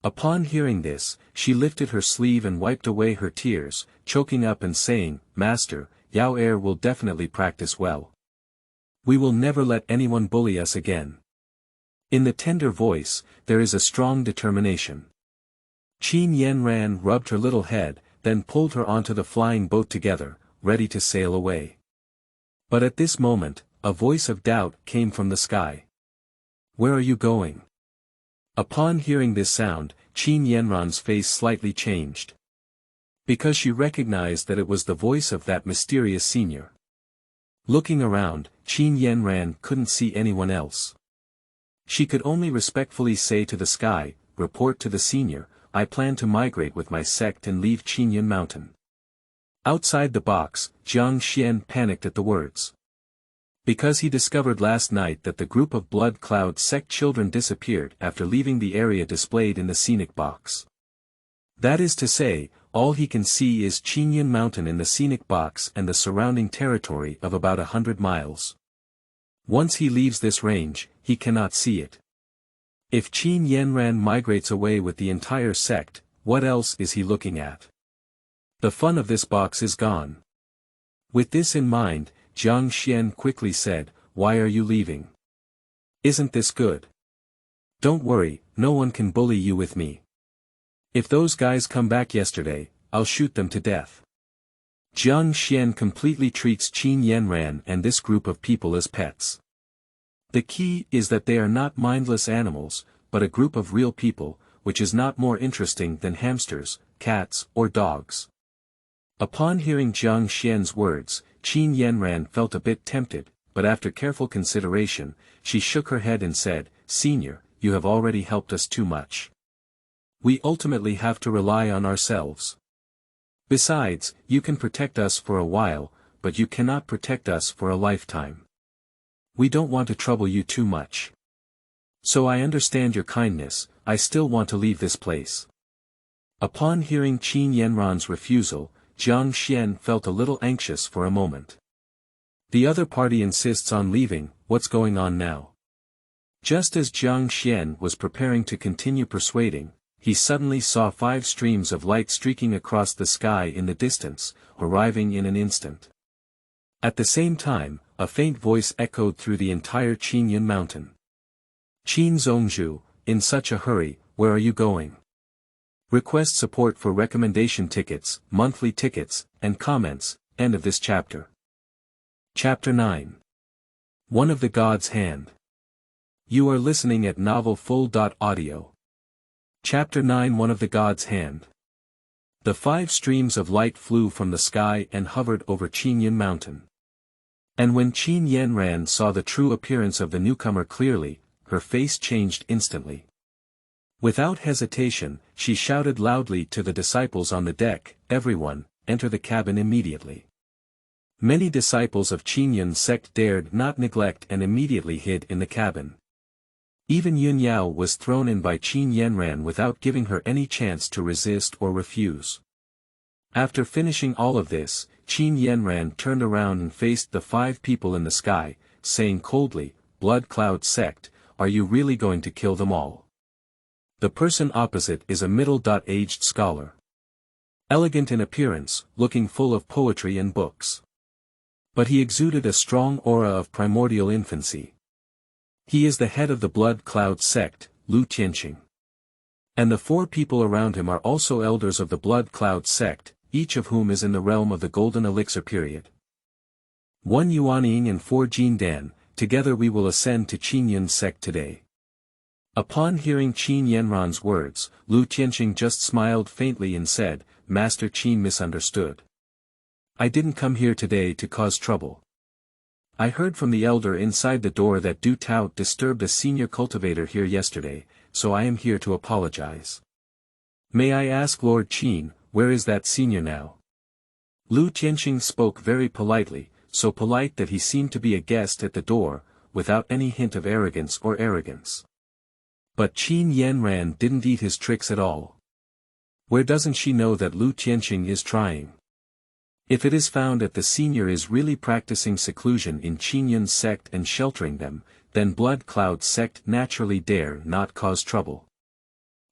Upon hearing this, she lifted her sleeve and wiped away her tears, choking up and saying, Master, Yao Er will definitely practice well. We will never let anyone bully us again. In the tender voice, there is a strong determination. Qin Yanran rubbed her little head, then pulled her onto the flying boat together, ready to sail away. But at this moment, a voice of doubt came from the sky. Where are you going? Upon hearing this sound, Qin Yanran's face slightly changed. Because she recognized that it was the voice of that mysterious senior. Looking around, Qin Yanran couldn't see anyone else. She could only respectfully say to the sky, report to the senior, I plan to migrate with my sect and leave Qingyun Mountain. Outside the box, Jiang Xuan panicked at the words. Because he discovered last night that the group of Blood Cloud Sect children disappeared after leaving the area displayed in the scenic box. That is to say, all he can see is Qingyun Mountain in the scenic box and the surrounding territory of about 100 miles. Once he leaves this range, he cannot see it. If Qin Yanran migrates away with the entire sect, what else is he looking at? The fun of this box is gone. With this in mind, Jiang Xuan quickly said, why are you leaving? Isn't this good? Don't worry, no one can bully you with me. If those guys come back yesterday, I'll shoot them to death. Jiang Xuan completely treats Qin Yanran and this group of people as pets. The key is that they are not mindless animals, but a group of real people, which is not more interesting than hamsters, cats, or dogs. Upon hearing Jiang Xuan's words, Qin Yanran felt a bit tempted, but after careful consideration, she shook her head and said, Senior, you have already helped us too much. We ultimately have to rely on ourselves. Besides, you can protect us for a while, but you cannot protect us for a lifetime. We don't want to trouble you too much. So I understand your kindness, I still want to leave this place. Upon hearing Qin Yanran's refusal, Jiang Xuan felt a little anxious for a moment. The other party insists on leaving, what's going on now? Just as Jiang Xuan was preparing to continue persuading, he suddenly saw 5 streams of light streaking across the sky in the distance, arriving in an instant. At the same time, a faint voice echoed through the entire Qingyun Mountain. Qin Zhongzhu, in such a hurry, where are you going? Request support for recommendation tickets, monthly tickets, and comments. End of this chapter. Chapter 9. One of the God's Hand. You are listening at novelfull.audio. Chapter 9 One of the God's Hand. The 5 streams of light flew from the sky and hovered over Qingyun Mountain. And when Qin Yanran saw the true appearance of the newcomer clearly, her face changed instantly. Without hesitation, she shouted loudly to the disciples on the deck, "Everyone, enter the cabin immediately." Many disciples of Qingyun's sect dared not neglect and immediately hid in the cabin. Even Yun Yao was thrown in by Qin Yanran without giving her any chance to resist or refuse. After finishing all of this, Qin Yanran turned around and faced the 5 people in the sky, saying coldly, "Blood Cloud Sect, are you really going to kill them all?" The person opposite is a middle-aged scholar. Elegant in appearance, looking full of poetry and books. But he exuded a strong aura of primordial infancy. He is the head of the Blood Cloud Sect, Lu Tianqing. And the 4 people around him are also elders of the Blood Cloud Sect, each of whom is in the realm of the Golden Elixir period. 1 Yuanying and 4 Jindan, together we will ascend to Qingyun's sect today. Upon hearing Qin Yanran's words, Lu Tianqing just smiled faintly and said, "Master Qin misunderstood. I didn't come here today to cause trouble. I heard from the elder inside the door that Du Tao disturbed a senior cultivator here yesterday, so I am here to apologize. May I ask Lord Qin, where is that senior now?" Lu Tianqing spoke very politely, so polite that he seemed to be a guest at the door, without any hint of arrogance. But Qin Yanran didn't eat his tricks at all. Where doesn't she know that Lu Tianqing is trying? If it is found that the senior is really practicing seclusion in Qingyun's sect and sheltering them, then Blood Cloud Sect naturally dare not cause trouble.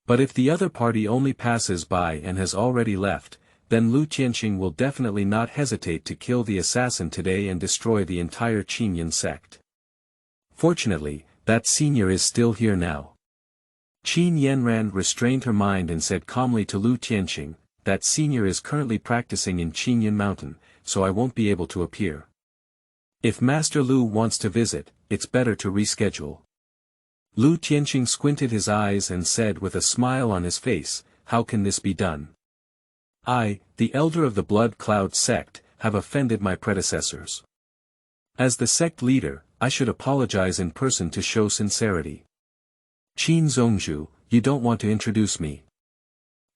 But if the other party only passes by and has already left, then Lu Tianqing will definitely not hesitate to kill the assassin today and destroy the entire Qingyun sect. Fortunately, that senior is still here now. Qin Yanran restrained her mind and said calmly to Lu Tianqing, "That senior is currently practicing in Qingyun Mountain, so I won't be able to appear. If Master Lu wants to visit, it's better to reschedule." Lu Tianqing squinted his eyes and said with a smile on his face, "How can this be done? I, the elder of the Blood Cloud Sect, have offended my predecessors. As the sect leader, I should apologize in person to show sincerity. Qin Zongzhu, you don't want to introduce me.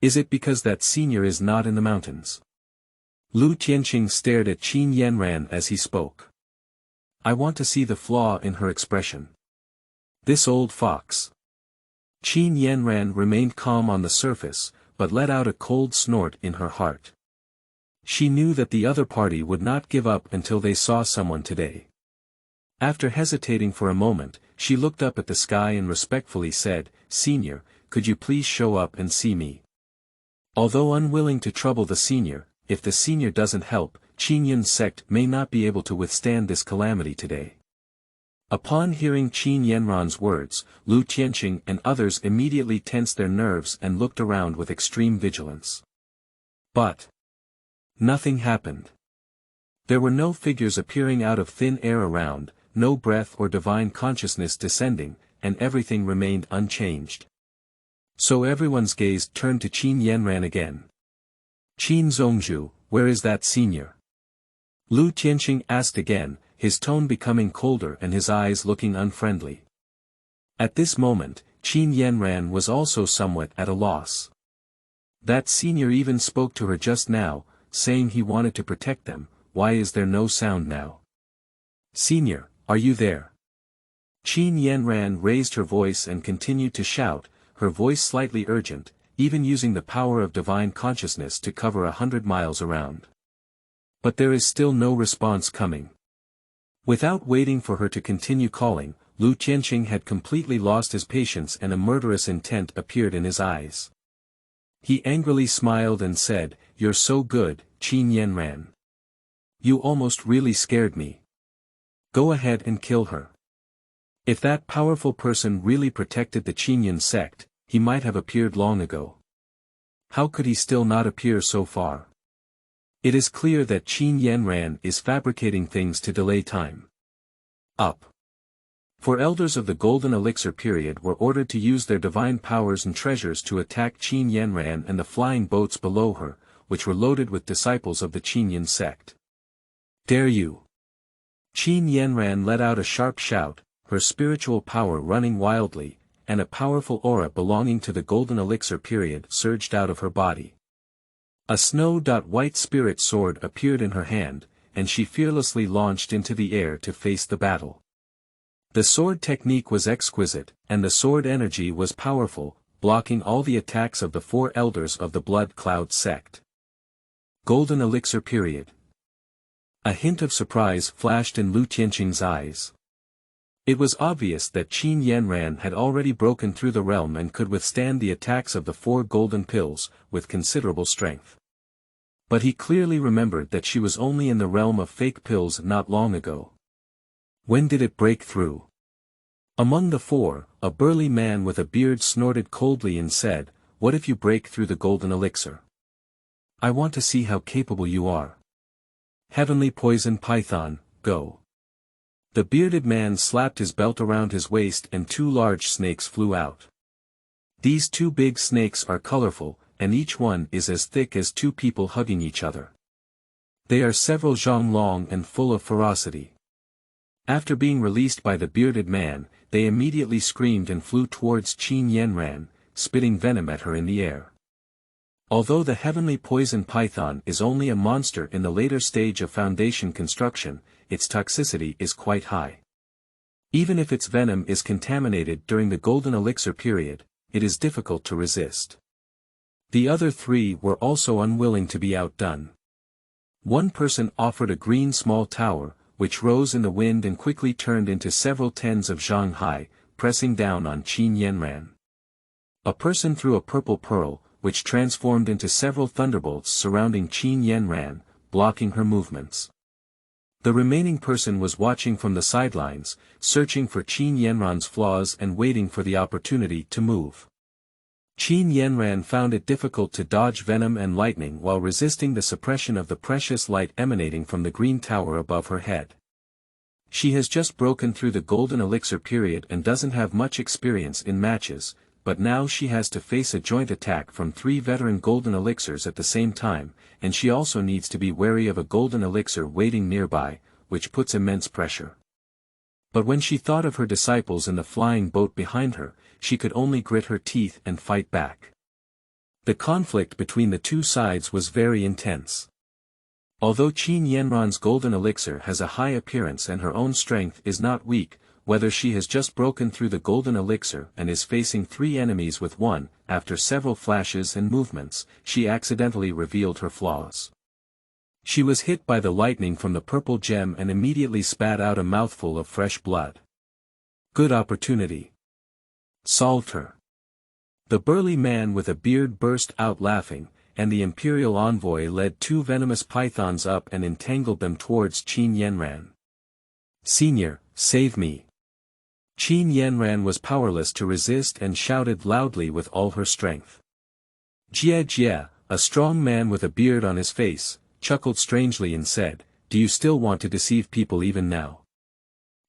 Is it because that senior is not in the mountains?" Lu Tianqing stared at Qin Yanran as he spoke. I want to see the flaw in her expression. This old fox. Qin Yanran remained calm on the surface, but let out a cold snort in her heart. She knew that the other party would not give up until they saw someone today. After hesitating for a moment, she looked up at the sky and respectfully said, "Senior, could you please show up and see me?" Although unwilling to trouble the senior, if the senior doesn't help, Qingyun's sect may not be able to withstand this calamity today. Upon hearing Qin Yanran's words, Lu Tianqing and others immediately tensed their nerves and looked around with extreme vigilance. But nothing happened. There were no figures appearing out of thin air around, no breath or divine consciousness descending, and everything remained unchanged. So everyone's gaze turned to Qin Yanran again. "Qin Zongzhu, where is that senior?" Lu Tianqing asked again, his tone becoming colder and his eyes looking unfriendly. At this moment, Qin Yanran was also somewhat at a loss. That senior even spoke to her just now, saying he wanted to protect them. Why is there no sound now? "Senior, are you there?" Qin Yanran raised her voice and continued to shout, her voice slightly urgent, even using the power of divine consciousness to cover 100 miles around. But there is still no response coming. Without waiting for her to continue calling, Lu Tianqing had completely lost his patience and a murderous intent appeared in his eyes. He angrily smiled and said, "You're so good, Qin Yanran. You almost really scared me. Go ahead and kill her." If that powerful person really protected the Qingyun sect, he might have appeared long ago. How could he still not appear so far? It is clear that Qin Yanran is fabricating things to delay time. Up. For elders of the Golden Elixir period were ordered to use their divine powers and treasures to attack Qin Yanran and the flying boats below her, which were loaded with disciples of the Qinyan sect. "Dare you?" Qin Yanran let out a sharp shout, her spiritual power running wildly, and a powerful aura belonging to the golden elixir period surged out of her body. A snow-white spirit sword appeared in her hand, and she fearlessly launched into the air to face the battle. The sword technique was exquisite, and the sword energy was powerful, blocking all the attacks of the four elders of the Blood Cloud sect. Golden elixir period. A hint of surprise flashed in Lu Tianqing's eyes. It was obvious that Qin Yanran had already broken through the realm and could withstand the attacks of the four golden pills, with considerable strength. But he clearly remembered that she was only in the realm of fake pills not long ago. When did it break through? Among the four, a burly man with a beard snorted coldly and said, "What if you break through the golden elixir? I want to see how capable you are. Heavenly poison python, go." The bearded man slapped his belt around his waist and two large snakes flew out. These two big snakes are colorful, and each one is as thick as two people hugging each other. They are several zhang long and full of ferocity. After being released by the bearded man, they immediately screamed and flew towards Qin Yanran, spitting venom at her in the air. Although the heavenly poison python is only a monster in the later stage of foundation construction, its toxicity is quite high. Even if its venom is contaminated during the golden elixir period, it is difficult to resist. The other three were also unwilling to be outdone. One person offered a green small tower, which rose in the wind and quickly turned into several tens of zhang high, pressing down on Qin Yanran. A person threw a purple pearl, which transformed into several thunderbolts surrounding Qin Yanran, blocking her movements. The remaining person was watching from the sidelines, searching for Qin Yanran's flaws and waiting for the opportunity to move. Qin Yanran found it difficult to dodge venom and lightning while resisting the suppression of the precious light emanating from the green tower above her head. She has just broken through the golden elixir period and doesn't have much experience in matches, but now she has to face a joint attack from three veteran golden elixirs at the same time, and she also needs to be wary of a golden elixir waiting nearby, which puts immense pressure. But when she thought of her disciples in the flying boat behind her, she could only grit her teeth and fight back. The conflict between the two sides was very intense. Although Qin Yanran's golden elixir has a high appearance and her own strength is not weak, whether she has just broken through the golden elixir and is facing three enemies with one, after several flashes and movements, she accidentally revealed her flaws. She was hit by the lightning from the purple gem and immediately spat out a mouthful of fresh blood. Good opportunity. Solved her. The burly man with a beard burst out laughing, and the Imperial envoy led two venomous pythons up and entangled them towards Qin Yanran. "Senior, save me." Qin Yanran was powerless to resist and shouted loudly with all her strength. Jie, a strong man with a beard on his face, chuckled strangely and said, "Do you still want to deceive people even now?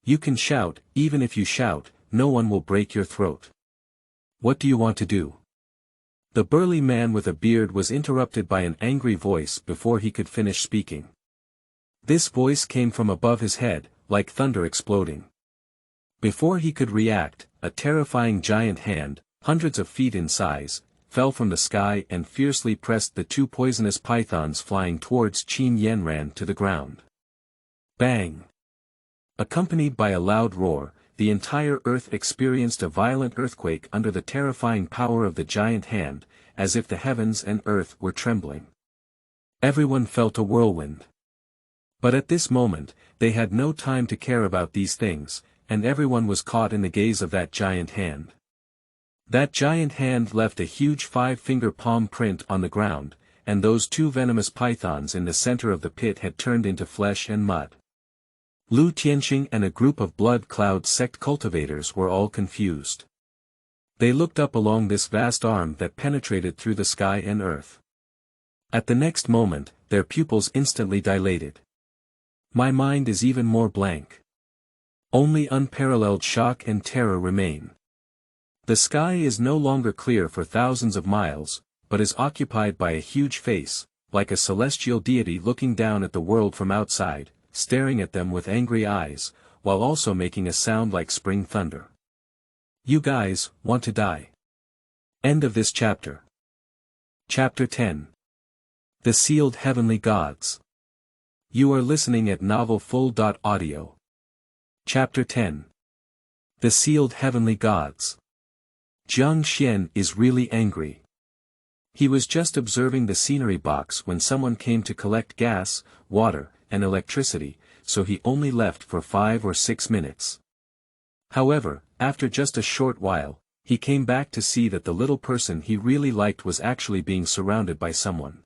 You can shout, even if you shout, no one will break your throat. What do you want to do?" The burly man with a beard was interrupted by an angry voice before he could finish speaking. This voice came from above his head, like thunder exploding. Before he could react, a terrifying giant hand, hundreds of feet in size, fell from the sky and fiercely pressed the two poisonous pythons flying towards Qin Yanran to the ground. Bang! Accompanied by a loud roar, the entire earth experienced a violent earthquake under the terrifying power of the giant hand, as if the heavens and earth were trembling. Everyone felt a whirlwind. But at this moment, they had no time to care about these things, and everyone was caught in the gaze of that giant hand. That giant hand left a huge 5-finger palm print on the ground, and those two venomous pythons in the center of the pit had turned into flesh and mud. Lu Tianqing and a group of Blood Cloud sect cultivators were all confused. They looked up along this vast arm that penetrated through the sky and earth. At the next moment, their pupils instantly dilated. My mind is even more blank. Only unparalleled shock and terror remain. The sky is no longer clear for thousands of miles, but is occupied by a huge face, like a celestial deity looking down at the world from outside, staring at them with angry eyes, while also making a sound like spring thunder. You guys, want to die? End of this chapter. Chapter 10. The Sealed Heavenly Gods. You are listening at novelfull.audio. Chapter 10. The Sealed Heavenly Gods. Jiang Xuan is really angry. He was just observing the scenery box when someone came to collect gas, water, and electricity, so he only left for 5 or 6 minutes. However, after just a short while, he came back to see that the little person he really liked was actually being surrounded by someone.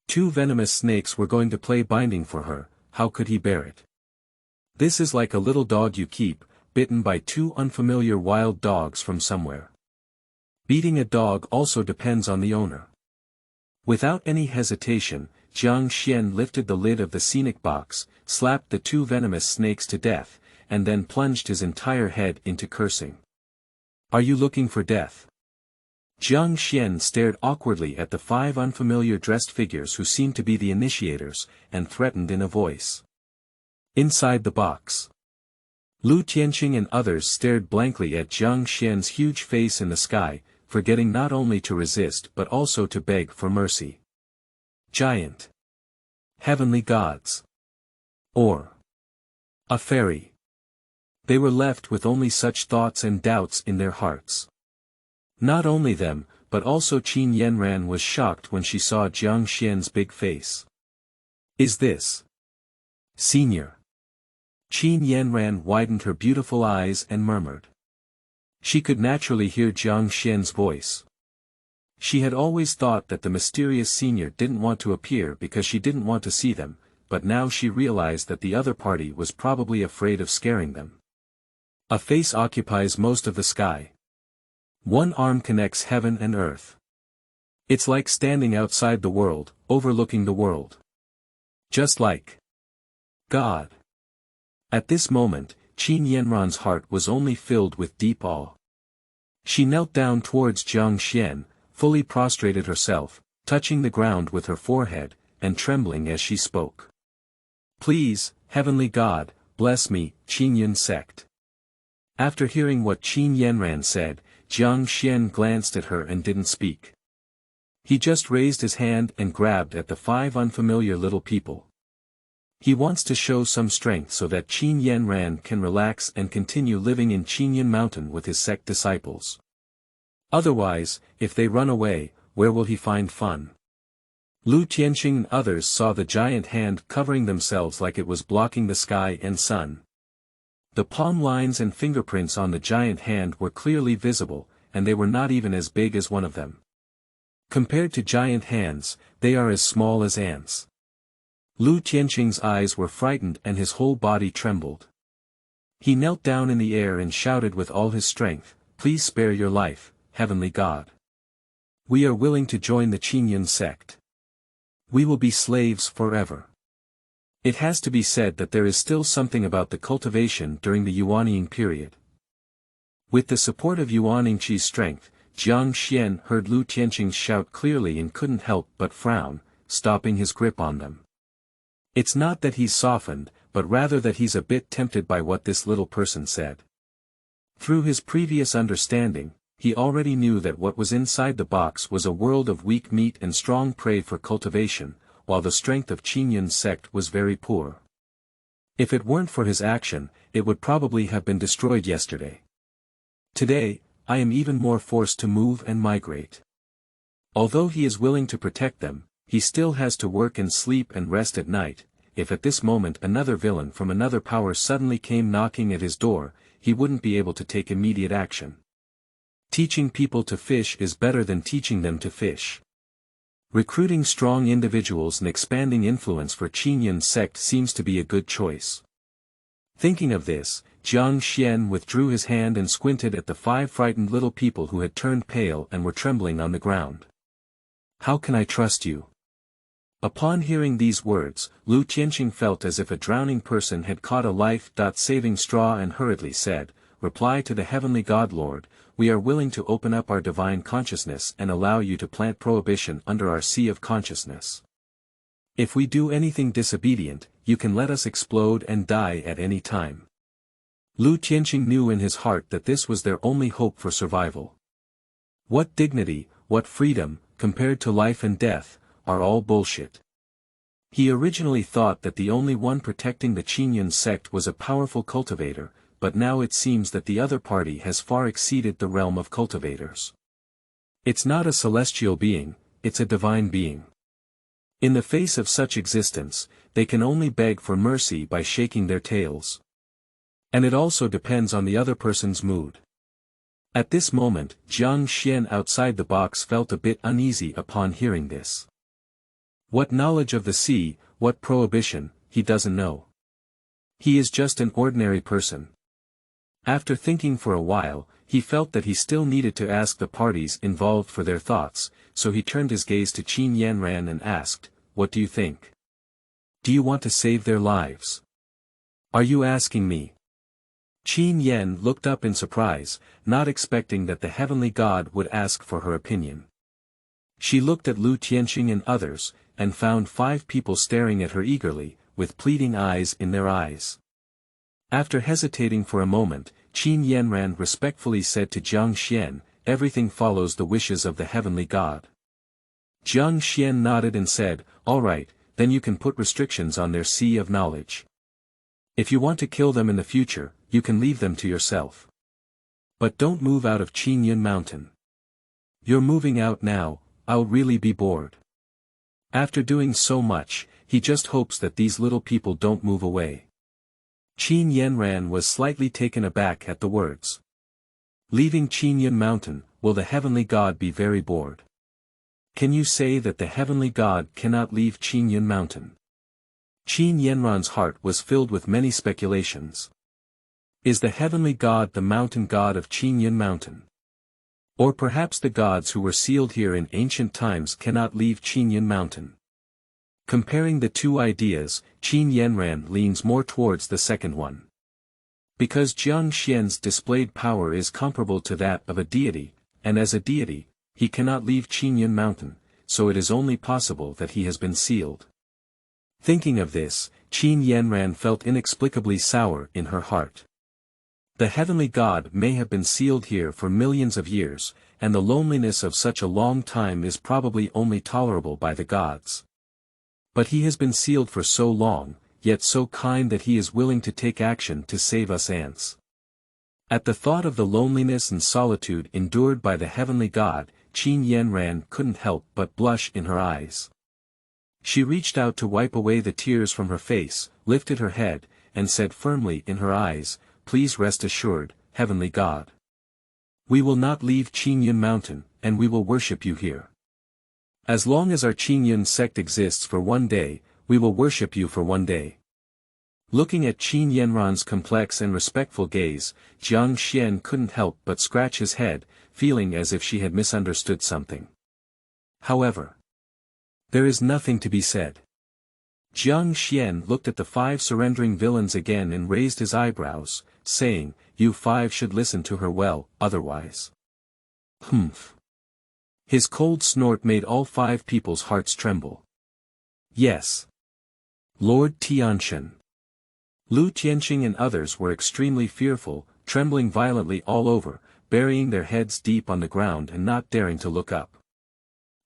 2 venomous snakes were going to play binding for her. How could he bear it? This is like a little dog you keep, bitten by 2 unfamiliar wild dogs from somewhere. Beating a dog also depends on the owner. Without any hesitation, Jiang Xuan lifted the lid of the scenic box, slapped the 2 venomous snakes to death, and then plunged his entire head into cursing. Are you looking for death? Jiang Xuan stared awkwardly at the 5 unfamiliar dressed figures who seemed to be the initiators, and threatened in a voice. Inside the box. Lu Tianqing and others stared blankly at Jiang Xuan's huge face in the sky, forgetting not only to resist but also to beg for mercy. Giant. Heavenly gods. Or a fairy. They were left with only such thoughts and doubts in their hearts. Not only them, but also Qin Yanran was shocked when she saw Jiang Xuan's big face. Is this Senior? Qin Yanran widened her beautiful eyes and murmured. She could naturally hear Jiang Xuan's voice. She had always thought that the mysterious senior didn't want to appear because she didn't want to see them, but now she realized that the other party was probably afraid of scaring them. A face occupies most of the sky. 1 arm connects heaven and earth. It's like standing outside the world, overlooking the world. Just like God. At this moment, Qin Yanran's heart was only filled with deep awe. She knelt down towards Jiang Xuan, fully prostrated herself, touching the ground with her forehead, and trembling as she spoke. Please, Heavenly God, bless me, Qinyan Sect. After hearing what Qin Yanran said, Jiang Xuan glanced at her and didn't speak. He just raised his hand and grabbed at the 5 unfamiliar little people. He wants to show some strength so that Qin Yanran can relax and continue living in Qinyan Mountain with his sect disciples. Otherwise, if they run away, where will he find fun? Lu Tianqing and others saw the giant hand covering themselves like it was blocking the sky and sun. The palm lines and fingerprints on the giant hand were clearly visible, and they were not even as big as one of them. Compared to giant hands, they are as small as ants. Lu Tianqing's eyes were frightened and his whole body trembled. He knelt down in the air and shouted with all his strength, "Please spare your life, Heavenly God. We are willing to join the Qinyan sect. We will be slaves forever." It has to be said that there is still something about the cultivation during the Yuanying period. With the support of Yuaningqi's strength, Jiang Xuan heard Lu Tianqing's shout clearly and couldn't help but frown, stopping his grip on them. It's not that he's softened, but rather that he's a bit tempted by what this little person said. Through his previous understanding, he already knew that what was inside the box was a world of weak meat and strong prey for cultivation, while the strength of Qinyan sect was very poor. If it weren't for his action, it would probably have been destroyed yesterday. Today, I am even more forced to move and migrate. Although he is willing to protect them, he still has to work and sleep and rest at night. If at this moment another villain from another power suddenly came knocking at his door, he wouldn't be able to take immediate action. Teaching people to fish is better than teaching them to fish. Recruiting strong individuals and expanding influence for Qinyan sect seems to be a good choice. Thinking of this, Jiang Xuan withdrew his hand and squinted at the 5 frightened little people who had turned pale and were trembling on the ground. How can I trust you? Upon hearing these words, Lu Tianqing felt as if a drowning person had caught a life-saving straw and hurriedly said, "Reply to the Heavenly God Lord, we are willing to open up our divine consciousness and allow you to plant prohibition under our sea of consciousness." If we do anything disobedient, you can let us explode and die at any time. Lu Tianqing knew in his heart that this was their only hope for survival. What dignity, what freedom, compared to life and death, are all bullshit. He originally thought that the only one protecting the Qingyun sect was a powerful cultivator, but now it seems that the other party has far exceeded the realm of cultivators. It's not a celestial being, it's a divine being. In the face of such existence, they can only beg for mercy by shaking their tails. And it also depends on the other person's mood. At this moment, Jiang Xuan outside the box felt a bit uneasy upon hearing this. What knowledge of the sea, what prohibition, he doesn't know. He is just an ordinary person. After thinking for a while, he felt that he still needed to ask the parties involved for their thoughts, so he turned his gaze to Qin Yanran and asked, "What do you think? Do you want to save their lives? Are you asking me?" Qin Yan looked up in surprise, not expecting that the heavenly god would ask for her opinion. She looked at Lu Tianqing and others, and found 5 people staring at her eagerly, with pleading eyes in their eyes. After hesitating for a moment, Qin Yanran respectfully said to Jiang Xuan, "Everything follows the wishes of the heavenly god." Jiang Xuan nodded and said, "All right, then you can put restrictions on their sea of knowledge. If you want to kill them in the future, you can leave them to yourself. But don't move out of Qingyun Mountain. You're moving out now, I'll really be bored." After doing so much, he just hopes that these little people don't move away. Qin Yanran was slightly taken aback at the words. Leaving Qingyun Mountain, will the heavenly god be very bored? Can you say that the heavenly god cannot leave Qingyun Mountain? Qin Yanran's heart was filled with many speculations. Is the heavenly god the mountain god of Qingyun Mountain? Or perhaps the gods who were sealed here in ancient times cannot leave Qingyun Mountain? Comparing the two ideas, Qin Yanran leans more towards the second one. Because Jiang Xuan's displayed power is comparable to that of a deity, and as a deity, he cannot leave Qingyun Mountain, so it is only possible that he has been sealed. Thinking of this, Qin Yanran felt inexplicably sour in her heart. The heavenly god may have been sealed here for millions of years, and the loneliness of such a long time is probably only tolerable by the gods. But he has been sealed for so long, yet so kind that he is willing to take action to save us ants. At the thought of the loneliness and solitude endured by the heavenly god, Qin Yanran couldn't help but blush in her eyes. She reached out to wipe away the tears from her face, lifted her head, and said firmly in her eyes, "Please rest assured, heavenly god. We will not leave Qingyun Mountain, and we will worship you here. As long as our Qingyun sect exists for one day, we will worship you for one day." Looking at Qin Yanran's complex and respectful gaze, Jiang Xuan couldn't help but scratch his head, feeling as if she had misunderstood something. However, there is nothing to be said. Jiang Xuan looked at the 5 surrendering villains again and raised his eyebrows, saying, "You 5 should listen to her well, otherwise." Humph. His cold snort made all 5 people's hearts tremble. Yes. Lord Tianqian. Lu Tianqing and others were extremely fearful, trembling violently all over, burying their heads deep on the ground and not daring to look up.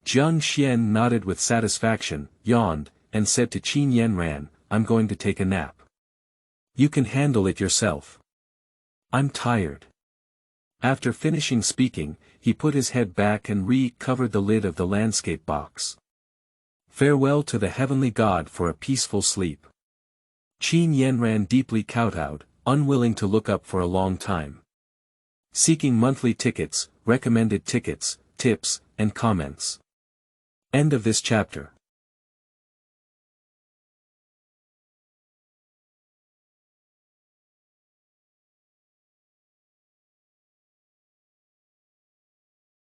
Jiang Xuan nodded with satisfaction, yawned, and said to Qin Yanran, "I'm going to take a nap. You can handle it yourself. I'm tired." After finishing speaking, he put his head back and re-covered the lid of the landscape box. Farewell to the heavenly god for a peaceful sleep. Qin Yanran deeply kowtowed, unwilling to look up for a long time. Seeking monthly tickets, recommended tickets, tips, and comments. End of this chapter.